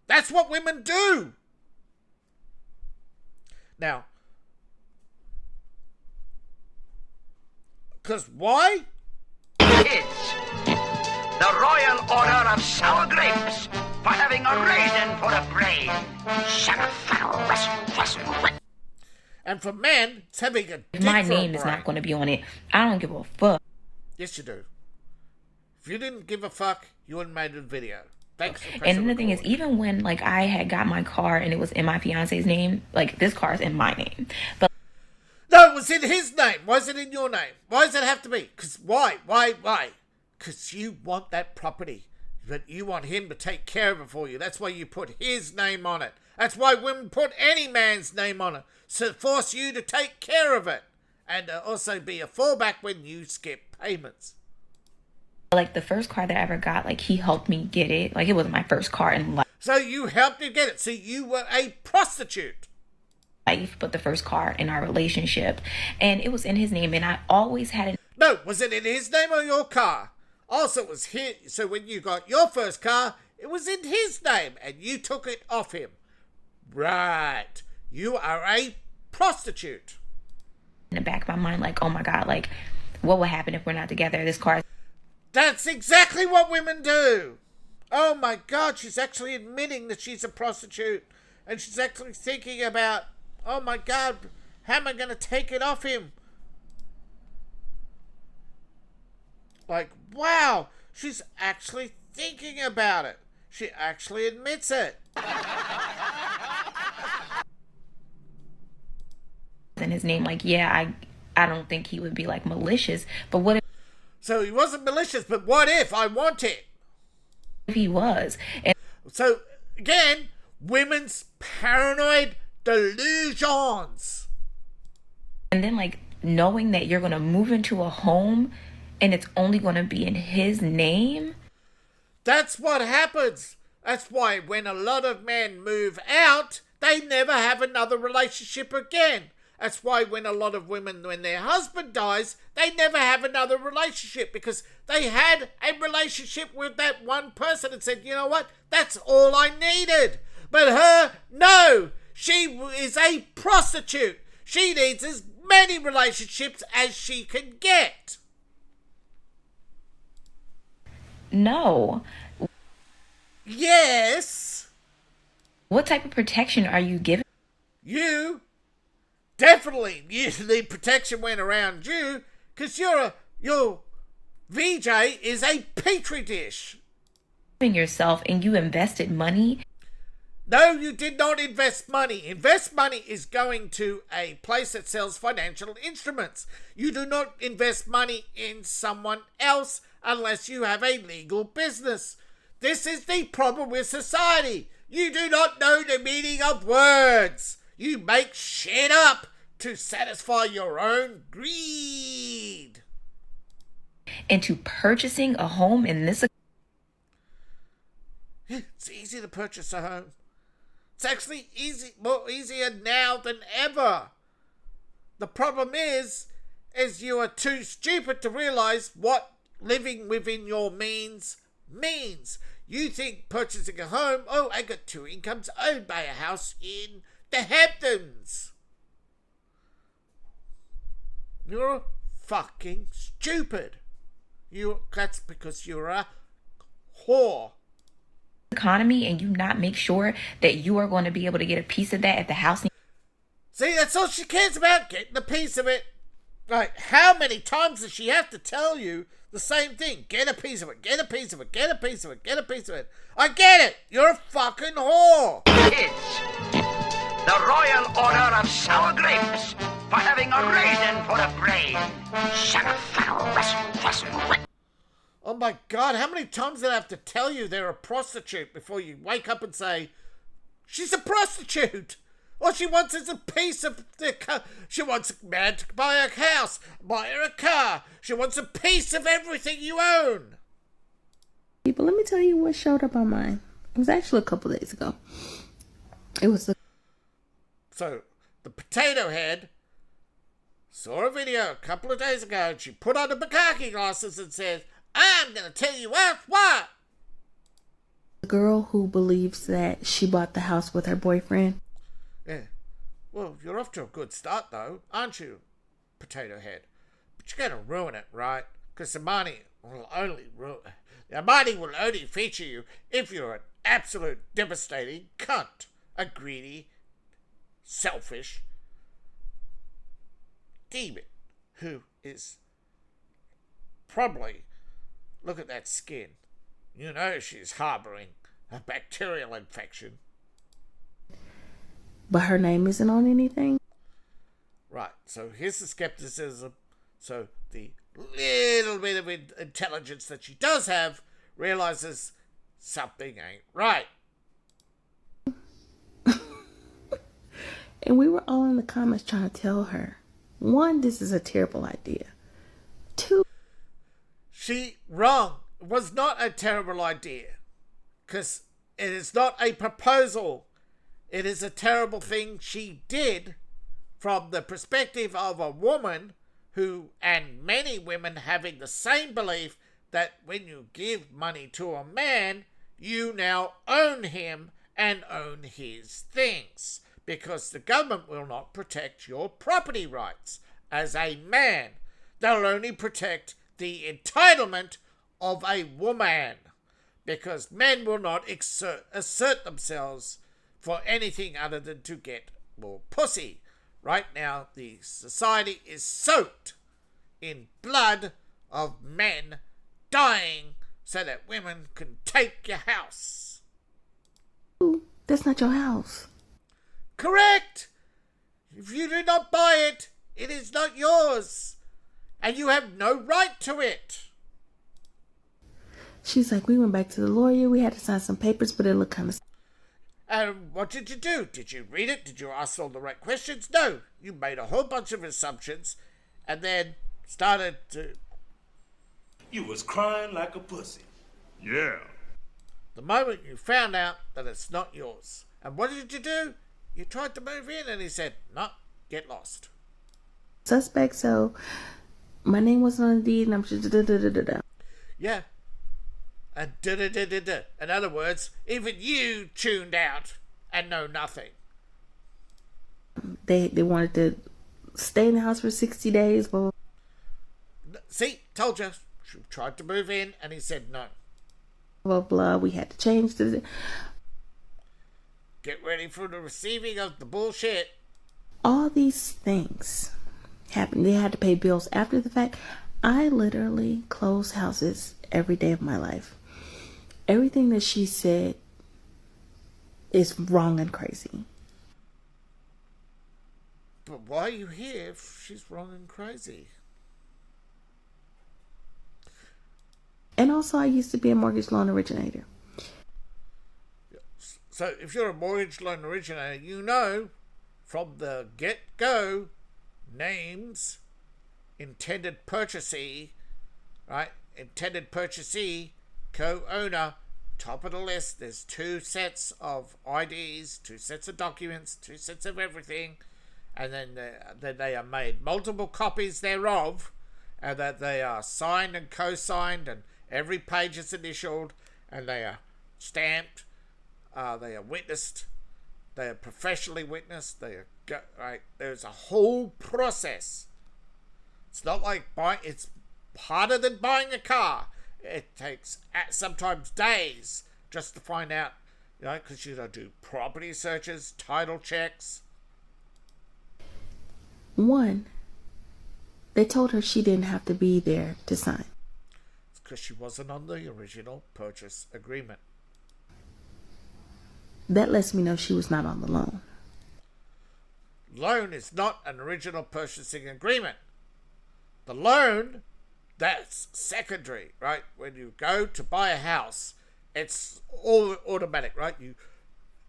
A: That's what women do. Now, because why?
H: Kids, the Royal Order of Sour Grapes for having a raisin for a brain.
A: And for men, it's having a dick
T: My
A: for a
T: name is
A: brain.
T: not going to be on it. I don't give a fuck.
A: Yes, you do. If you didn't give a fuck, you wouldn't made a video. Thanks for pressing
T: And the thing is, even when like I had got my car and it was in my fiance's name, like this car is in my name. But
A: no, it was in his name. Why is it in your name? Why does it have to be? Because why? Because you want that property. But you want him to take care of it for you. That's why you put his name on it. That's why women put any man's name on it. So force you to take care of it. And also be a fallback when you skip payments.
T: like the first car that I ever got, like he helped me get it. Like it wasn't my first car in
A: So you helped him get it. So you were a prostitute.
T: life, but the first car in our relationship. And it was in his name, and I always had it.
A: No, was it in his name or your car? Also, it was his. So when you got your first car, it was in his name, and you took it off him. Right. You are a prostitute.
T: In the back of my mind, like, oh my God, like, what will happen if we're not together? This car.
A: That's exactly what women do. Oh my God, she's actually admitting that she's a prostitute. And she's actually thinking about, oh my God, how am I going to take it off him? Like, wow, she's actually thinking about it. She actually admits it.
T: In his name, like, yeah, I don't think he would be like malicious, but what if
A: So he wasn't malicious, but what if I want it?
T: he was? And
A: so again, women's paranoid delusions.
T: And then like knowing that you're gonna move into a home and it's only gonna be in his name.
A: That's what happens. That's why when a lot of men move out, they never have another relationship again. That's why when a lot of women, when their husband dies, they never have another relationship because they had a relationship with that one person and said, you know what, that's all I needed. But her, no, she is a prostitute. She needs as many relationships as she can get.
T: No.
A: Yes.
T: What type of protection are you giving?
A: You definitely the protection went around you because your VJ is a petri dish.
T: Yourself and you invested money.
A: No, you did not invest money. Invest money is going to a place that sells financial instruments. You do not invest money in someone else unless you have a legal business. This is the problem with society. You do not know the meaning of words. You make shit up to satisfy your own greed.
T: Into purchasing a home in this.
A: It's easy to purchase a home. It's actually more easier now than ever. The problem is you are too stupid to realize what living within your means means. You think purchasing a home, oh, I got 2 incomes, I would buy a house in the Hamptons. You're fucking stupid. That's because you're a whore.
T: Economy and you not make sure that you are going to be able to get a piece of that at the house.
A: See, that's all she cares about, getting a piece of it. Like, how many times does she have to tell you the same thing? Get a piece of it, get a piece of it, get a piece of it, get a piece of it. I get it. You're a fucking whore.
H: Kids, the Royal Order of Sour Grapes for having a raisin for a brain.
A: Oh my God, how many times did I have to tell you they're a prostitute before you wake up and say, she's a prostitute? All she wants is a piece of she wants a man to buy a house, buy her a car. She wants a piece of everything you own.
F: But let me tell you what showed up on mine. It was actually a couple days ago. It was
A: So, the potato head saw a video a couple of days ago and she put on the bukkake glasses and said, I'm going to tell you what?
F: The girl who believes that she bought the house with her boyfriend.
A: Yeah. Well, you're off to a good start, though, aren't you, potato head? But you're going to ruin it, right? Because the money will only feature you if you're an absolute devastating cunt. A greedy, selfish demon who is probably... Look at that skin. You know she's harboring a bacterial infection.
F: But her name isn't on anything?
A: Right, so here's the skepticism. So the little bit of intelligence that she does have realizes something ain't right.
F: And we were all in the comments trying to tell her, 1, this is a terrible idea. 2,
A: she wrong. It was not a terrible idea. Because it is not a proposal. It is a terrible thing she did from the perspective of a woman who, and many women having the same belief that when you give money to a man, you now own him and own his things. Because the government will not protect your property rights as a man. They'll only protect the entitlement of a woman. because men will not assert themselves for anything other than to get more pussy. Right now, the society is soaked in blood of men dying so that women can take your house.
U: That's not your house.
A: Correct! If you do not buy it, it is not yours, and you have no right to it.
U: She's like, we went back to the lawyer, we had to sign some papers, but it looked kind of...
A: And what did you do? Did you read it? Did you ask all the right questions? No. You made a whole bunch of assumptions and then started to...
Q: You was crying like a pussy. Yeah.
A: The moment you found out that it's not yours. And what did you do? You tried to move in and he said, no, get lost.
U: Suspect, so my name wasn't on the deed and I'm just da-da-da-da-da.
A: Yeah. And da-da-da-da-da. In other words, even you tuned out and know nothing.
U: They wanted to stay in the house for 60 days. But...
A: See, told you. She tried to move in and he said no.
U: Blah, blah, we had to change the...
A: Get ready for the receiving of the bullshit.
U: All these things happened. They had to pay bills after the fact. I literally close houses every day of my life. Everything that she said is wrong and crazy.
A: But why are you here if she's wrong and crazy?
U: And also, I used to be a mortgage loan originator.
A: So if you're a mortgage loan originator, you know from the get-go names, intended purchasee, right? Intended purchasee, co-owner, top of the list. There's 2 sets of IDs, 2 sets of documents, 2 sets of everything, and then they are made multiple copies thereof, and that they are signed and co-signed, and every page is initialed, and they are stamped. They are witnessed. They are professionally witnessed. They are right. There's a whole process. It's not like buying. It's harder than buying a car. It takes sometimes days just to find out. You know, because you got to do property searches, title checks.
U: One, they told her she didn't have to be there to sign.
A: It's because she wasn't on the original purchase agreement.
U: That lets me know she was not on the loan.
A: Loan is not an original purchasing agreement. The loan, that's secondary, right? When you go to buy a house, it's all automatic, right?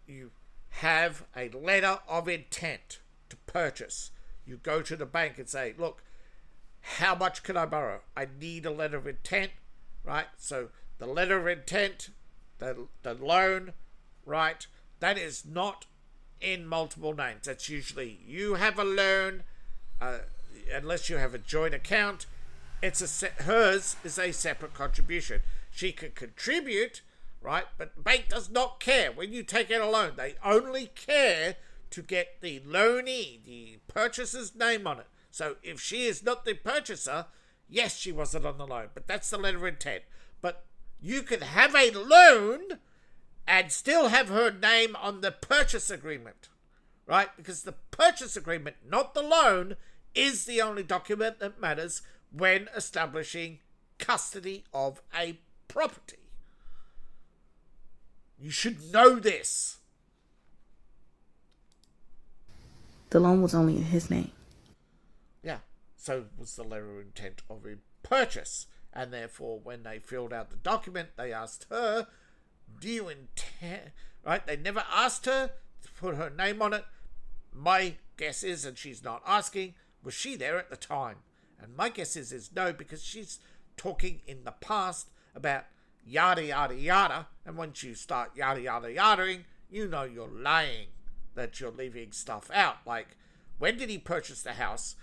A: You have a letter of intent to purchase. You go to the bank and say, look, how much can I borrow? I need a letter of intent, right? So the letter of intent, the loan, right? That is not in multiple names. That's usually you have a loan, unless you have a joint account. Hers is a separate contribution. She can contribute, right? But the bank does not care when you take out a loan. They only care to get the loanee, the purchaser's name on it. So if she is not the purchaser, yes, she wasn't on the loan, but that's the letter of intent. But you can have a loan and still have her name on the purchase agreement, right? Because the purchase agreement, not the loan, is the only document that matters when establishing custody of a property. You should know this.
U: The loan was only in his name.
A: Yeah, so was the letter of intent of a purchase. And therefore, when they filled out the document, they asked her, do you intend, right? They never asked her to put her name on it. My guess is, and she's not asking, was she there at the time? And my guess is no, because she's talking in the past about yada, yada, yada. And once you start yada, yada, yadaing, you know you're lying, that you're leaving stuff out. Like, when did he purchase the house?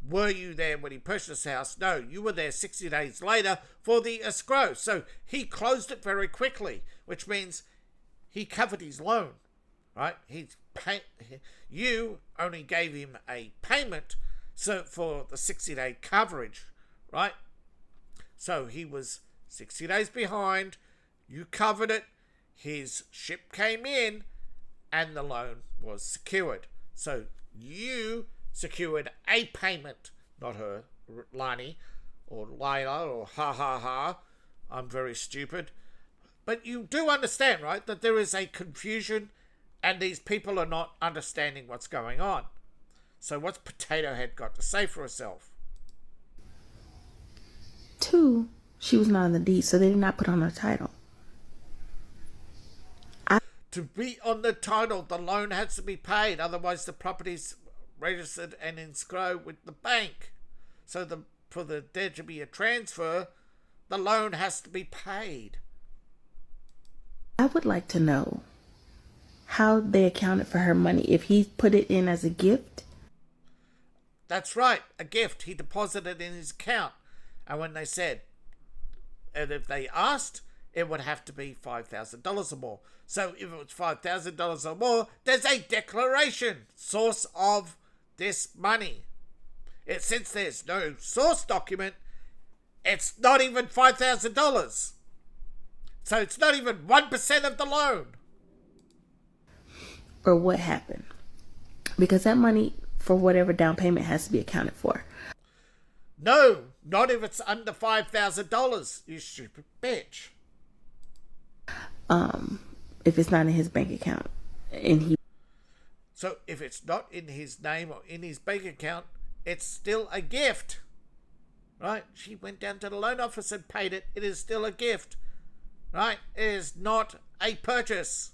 A: Were you there when he purchased the house? No, you were there 60 days later for the escrow. So he closed it very quickly, which means he covered his loan, right? You only gave him a payment for the 60-day coverage, right? So he was 60 days behind, You covered it. His ship came in and the loan was secured. So you secured a payment, not her, Lani, or Lila, or ha ha ha. I'm very stupid. But you do understand, right, that there is a confusion and these people are not understanding what's going on. So what's Potato Head got to say for herself?
U: 2, she was not on the deed, so they did not put on her title.
A: To be on the title, the loan has to be paid. Otherwise, the property's registered and in escrow with the bank. So for there to be a transfer, the loan has to be paid.
U: I would like to know how they accounted for her money. If he put it in as a gift?
A: That's right, a gift. He deposited in his account. And when they said, and if they asked, it would have to be $5,000 or more. So if it was $5,000 or more, there's a declaration, source of this money. Since there's no source document, it's not even $5,000. So it's not even 1% of the loan.
U: Or what happened? Because that money for whatever down payment has to be accounted for.
A: No, not if it's under $5,000, you stupid bitch.
U: If it's not in his bank account and
A: So if it's not in his name or in his bank account, it's still a gift. Right? She went down to the loan office and paid it. It is still a gift. Right? It is not a purchase.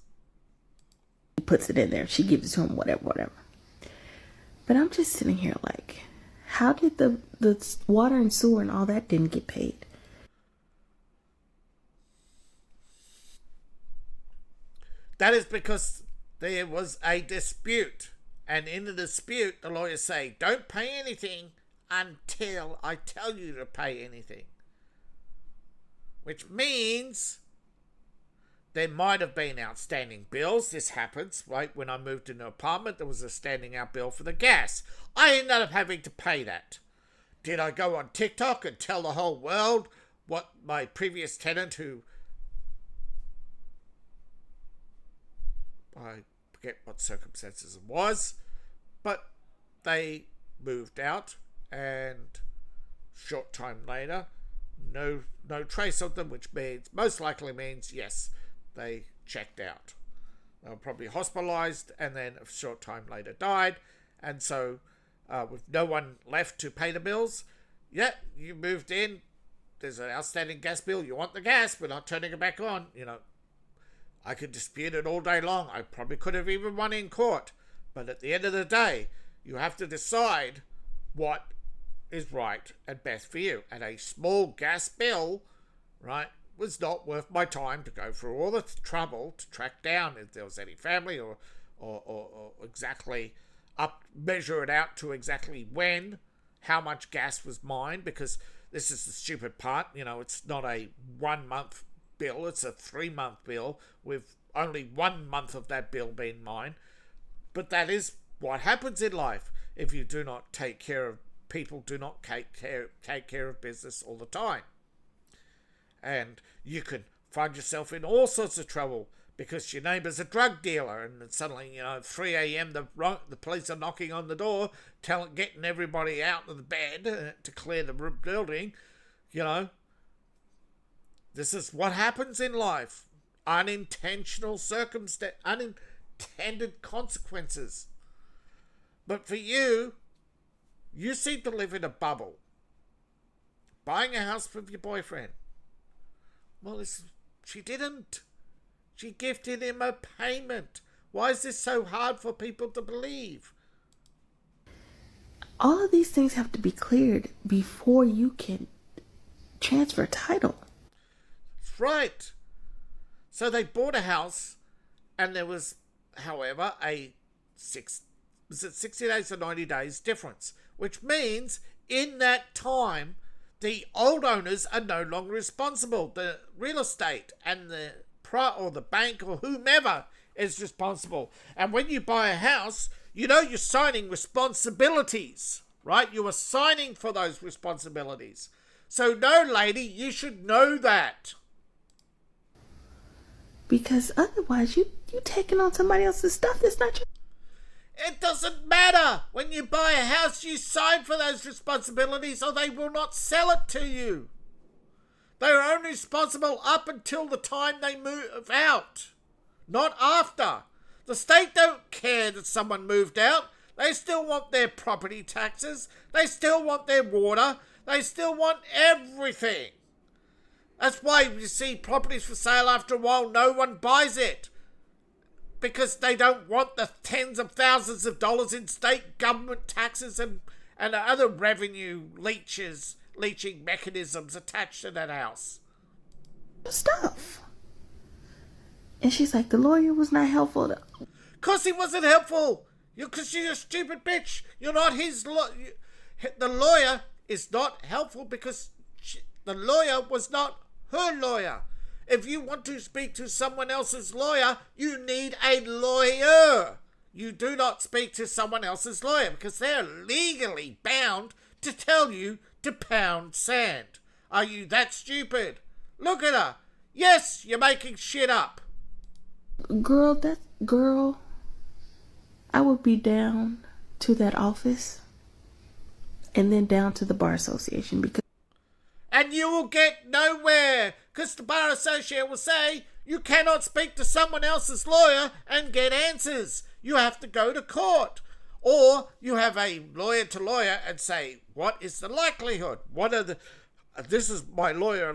U: he puts it in there. She gives it to him, whatever. But I'm just sitting here like, how did the water and sewer and all that didn't get paid?
A: That is because there was a dispute. And in the dispute, the lawyers say, don't pay anything until I tell you to pay anything. Which means there might have been outstanding bills. This happens, right? When I moved into an apartment, there was a standing out bill for the gas. I ended up having to pay that. Did I go on TikTok and tell the whole world what my previous tenant, who I forget what circumstances it was, but they moved out, and short time later, no trace of them, which most likely means yes, they checked out. They were probably hospitalized and then a short time later died, and so with no one left to pay the bills, you moved in, there's an outstanding gas bill, you want the gas, we're not turning it back on, I could dispute it all day long. I probably could have even won in court. But at the end of the day, you have to decide what is right and best for you. And a small gas bill, right, was not worth my time to go through all the trouble to track down if there was any family or exactly measure it out to exactly when, how much gas was mine, because this is the stupid part. It's not a 1 month bill, it's a 3-month bill with only 1 month of that bill being mine. But that is what happens in life if you do not take care of people, do not take care of business all the time. And you can find yourself in all sorts of trouble because your neighbour's a drug dealer, and then suddenly, 3 a.m. the police are knocking on the door, getting everybody out of the bed to clear the building. This is what happens in life. Unintended consequences. But for you seem to live in a bubble. Buying a house with your boyfriend. Well, she didn't. She gifted him a payment. Why is this so hard for people to believe?
U: All of these things have to be cleared before you can transfer title.
A: Right. So they bought a house, and there was, however, a 60 days or 90 days difference, which means in that time, the old owners are no longer responsible. The real estate and the bank or whomever is responsible. And when you buy a house, you're signing responsibilities, right? You are signing for those responsibilities. So no, lady, you should know that.
U: Because otherwise, you taking on somebody else's stuff that's not your.
A: It doesn't matter. When you buy a house, you sign for those responsibilities or they will not sell it to you. They are only responsible up until the time they move out, not after. The state don't care that someone moved out. They still want their property taxes. They still want their water. They still want everything. That's why you see properties for sale after a while, no one buys it. Because they don't want the tens of thousands of dollars in state government taxes and other revenue leeching mechanisms attached to that house.
U: Stuff. And she's like, the lawyer was not helpful.
A: Because he wasn't helpful. Because you're a stupid bitch. You're not his lawyer. The lawyer is not helpful because the lawyer was not her lawyer. If you want to speak to someone else's lawyer, you need a lawyer. You do not speak to someone else's lawyer because they're legally bound to tell you to pound sand. Are you that stupid? Look at her. Yes, you're making shit up.
U: Girl, I would be down to that office and then down to the bar association because.
A: And you will get nowhere because the bar association will say you cannot speak to someone else's lawyer and get answers. You have to go to court. Or you have a lawyer to lawyer and say, what is the likelihood? What are the... This is my lawyer.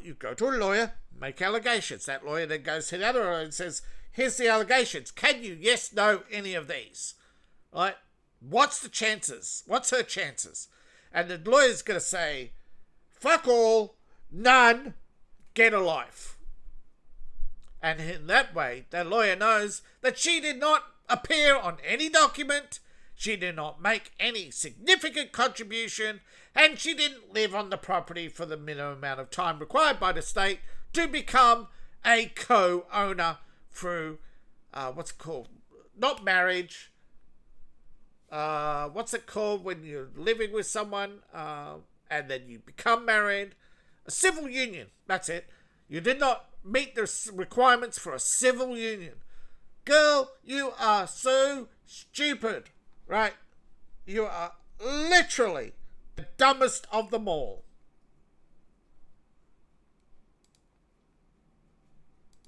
A: You go to a lawyer, make allegations. That lawyer then goes to the other lawyer and says, here's the allegations. Can you, yes, no, any of these? Right? What's the chances? What's her chances? And the lawyer's going to say, fuck all, none, get a life. And in that way, the lawyer knows that she did not appear on any document, she did not make any significant contribution, and she didn't live on the property for the minimum amount of time required by the state to become a co-owner through, what's it called? Not marriage. What's it called when you're living with someone and then you become married? A civil union. That's it. You did not meet the requirements for a civil union. Girl, you are so stupid, right? You are literally the dumbest of them all.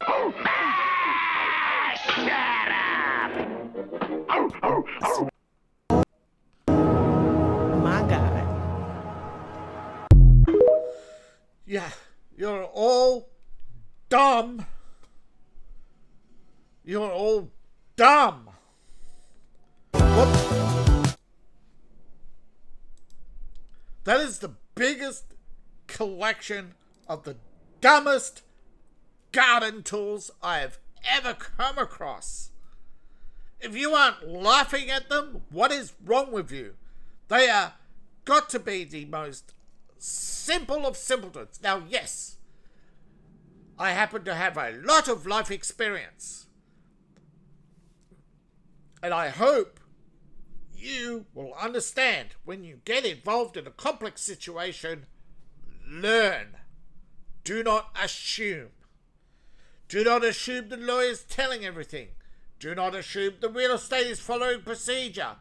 H: Shut up!
U: My God.
A: Yeah, you're all dumb. You're all dumb. Whoop. That is the biggest collection of the dumbest garden tools I have ever come across. If you aren't laughing at them, what is wrong with you? They are got to be the most simple of simpletons. Now, yes, I happen to have a lot of life experience. And I hope you will understand when you get involved in a complex situation, learn. Do not assume. Do not assume the lawyer's telling everything. Do not assume the real estate is following procedure.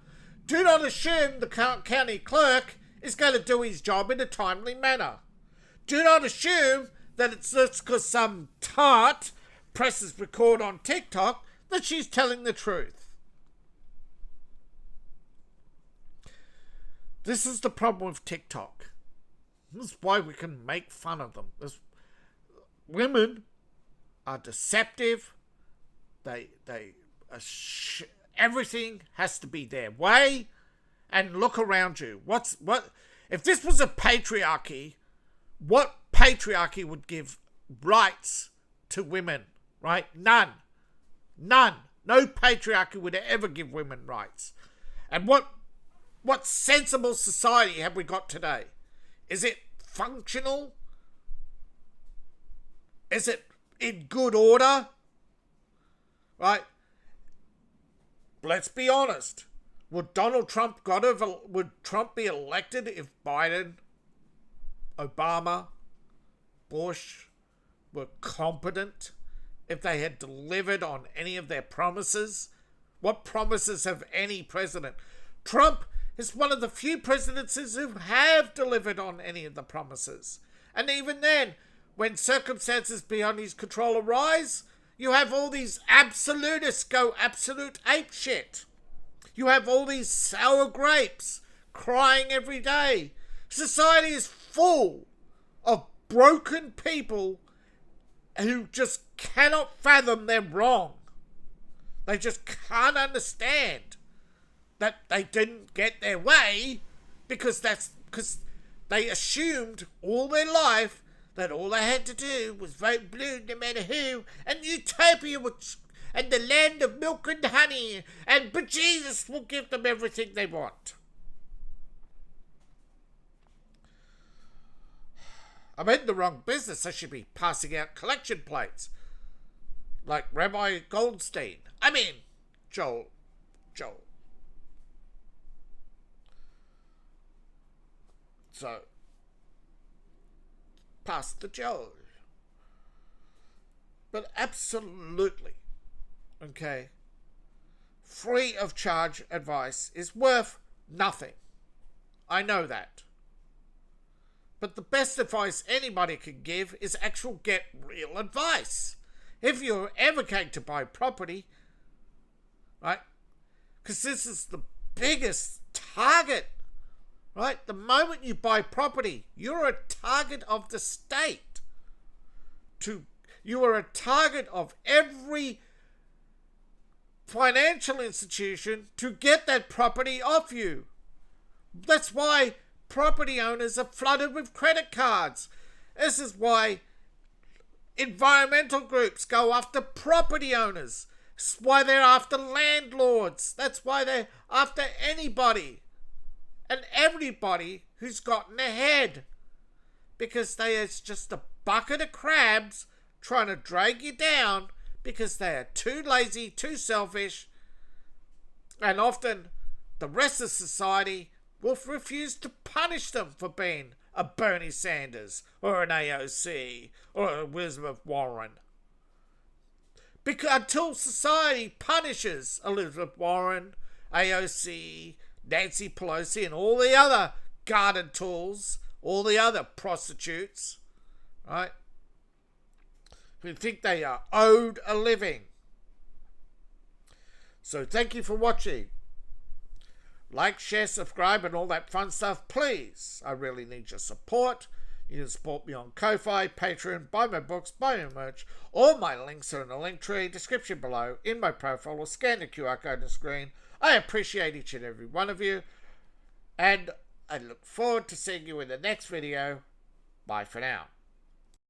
A: Do not assume the county clerk is going to do his job in a timely manner. Do not assume that it's just because some tart presses record on TikTok that she's telling the truth. This is the problem with TikTok. This is why we can make fun of them. Women are deceptive. Everything has to be their way. And look around you. What? If this was a patriarchy, what patriarchy would give rights to women? Right? None. No patriarchy would ever give women rights. And what sensible society have we got today? Is it functional? Is it in good order? Right? Let's be honest. Would Trump be elected if Biden, Obama, Bush were competent if they had delivered on any of their promises. What promises have any president? Trump is one of the few presidents who have delivered on any of the promises. And even then, when circumstances beyond his control arise, you have all these absolutists go absolute apeshit. You have all these sour grapes crying every day. Society is full of broken people who just cannot fathom they're wrong. They just can't understand that they didn't get their way because they assumed all their life that all they had to do was vote blue no matter who, and utopia would, and the land of milk and honey, and but Jesus will give them everything they want. I'm in the wrong business. I should be passing out collection plates like Rabbi Goldstein. I mean, Joel. So, Pastor Joel. But absolutely, okay, free of charge advice is worth nothing. I know that. But the best advice anybody can give is actual get real advice. If you're ever going to buy property, right, because this is the biggest target, right? The moment you buy property, you're a target of the state. You are a target of every financial institution to get that property off you. That's why property owners are flooded with credit cards. This is why environmental groups go after property owners. That's why they're after landlords. That's why they're after anybody and everybody who's gotten ahead. Because they are just a bucket of crabs trying to drag you down because they are too lazy, too selfish, and often the rest of society will refuse to punish them for being a Bernie Sanders or an AOC or a Elizabeth Warren. Because until society punishes Elizabeth Warren, AOC, Nancy Pelosi, and all the other garden tools, all the other prostitutes, right, who think they are owed a living. So thank you for watching. Like, share, subscribe, and all that fun stuff, please. I really need your support. You can support me on Ko-Fi, Patreon, buy my books, buy my merch. All my links are in the link tree, description below, in my profile, or scan the QR code on the screen. I appreciate each and every one of you. And I look forward to seeing you in the next video. Bye for now.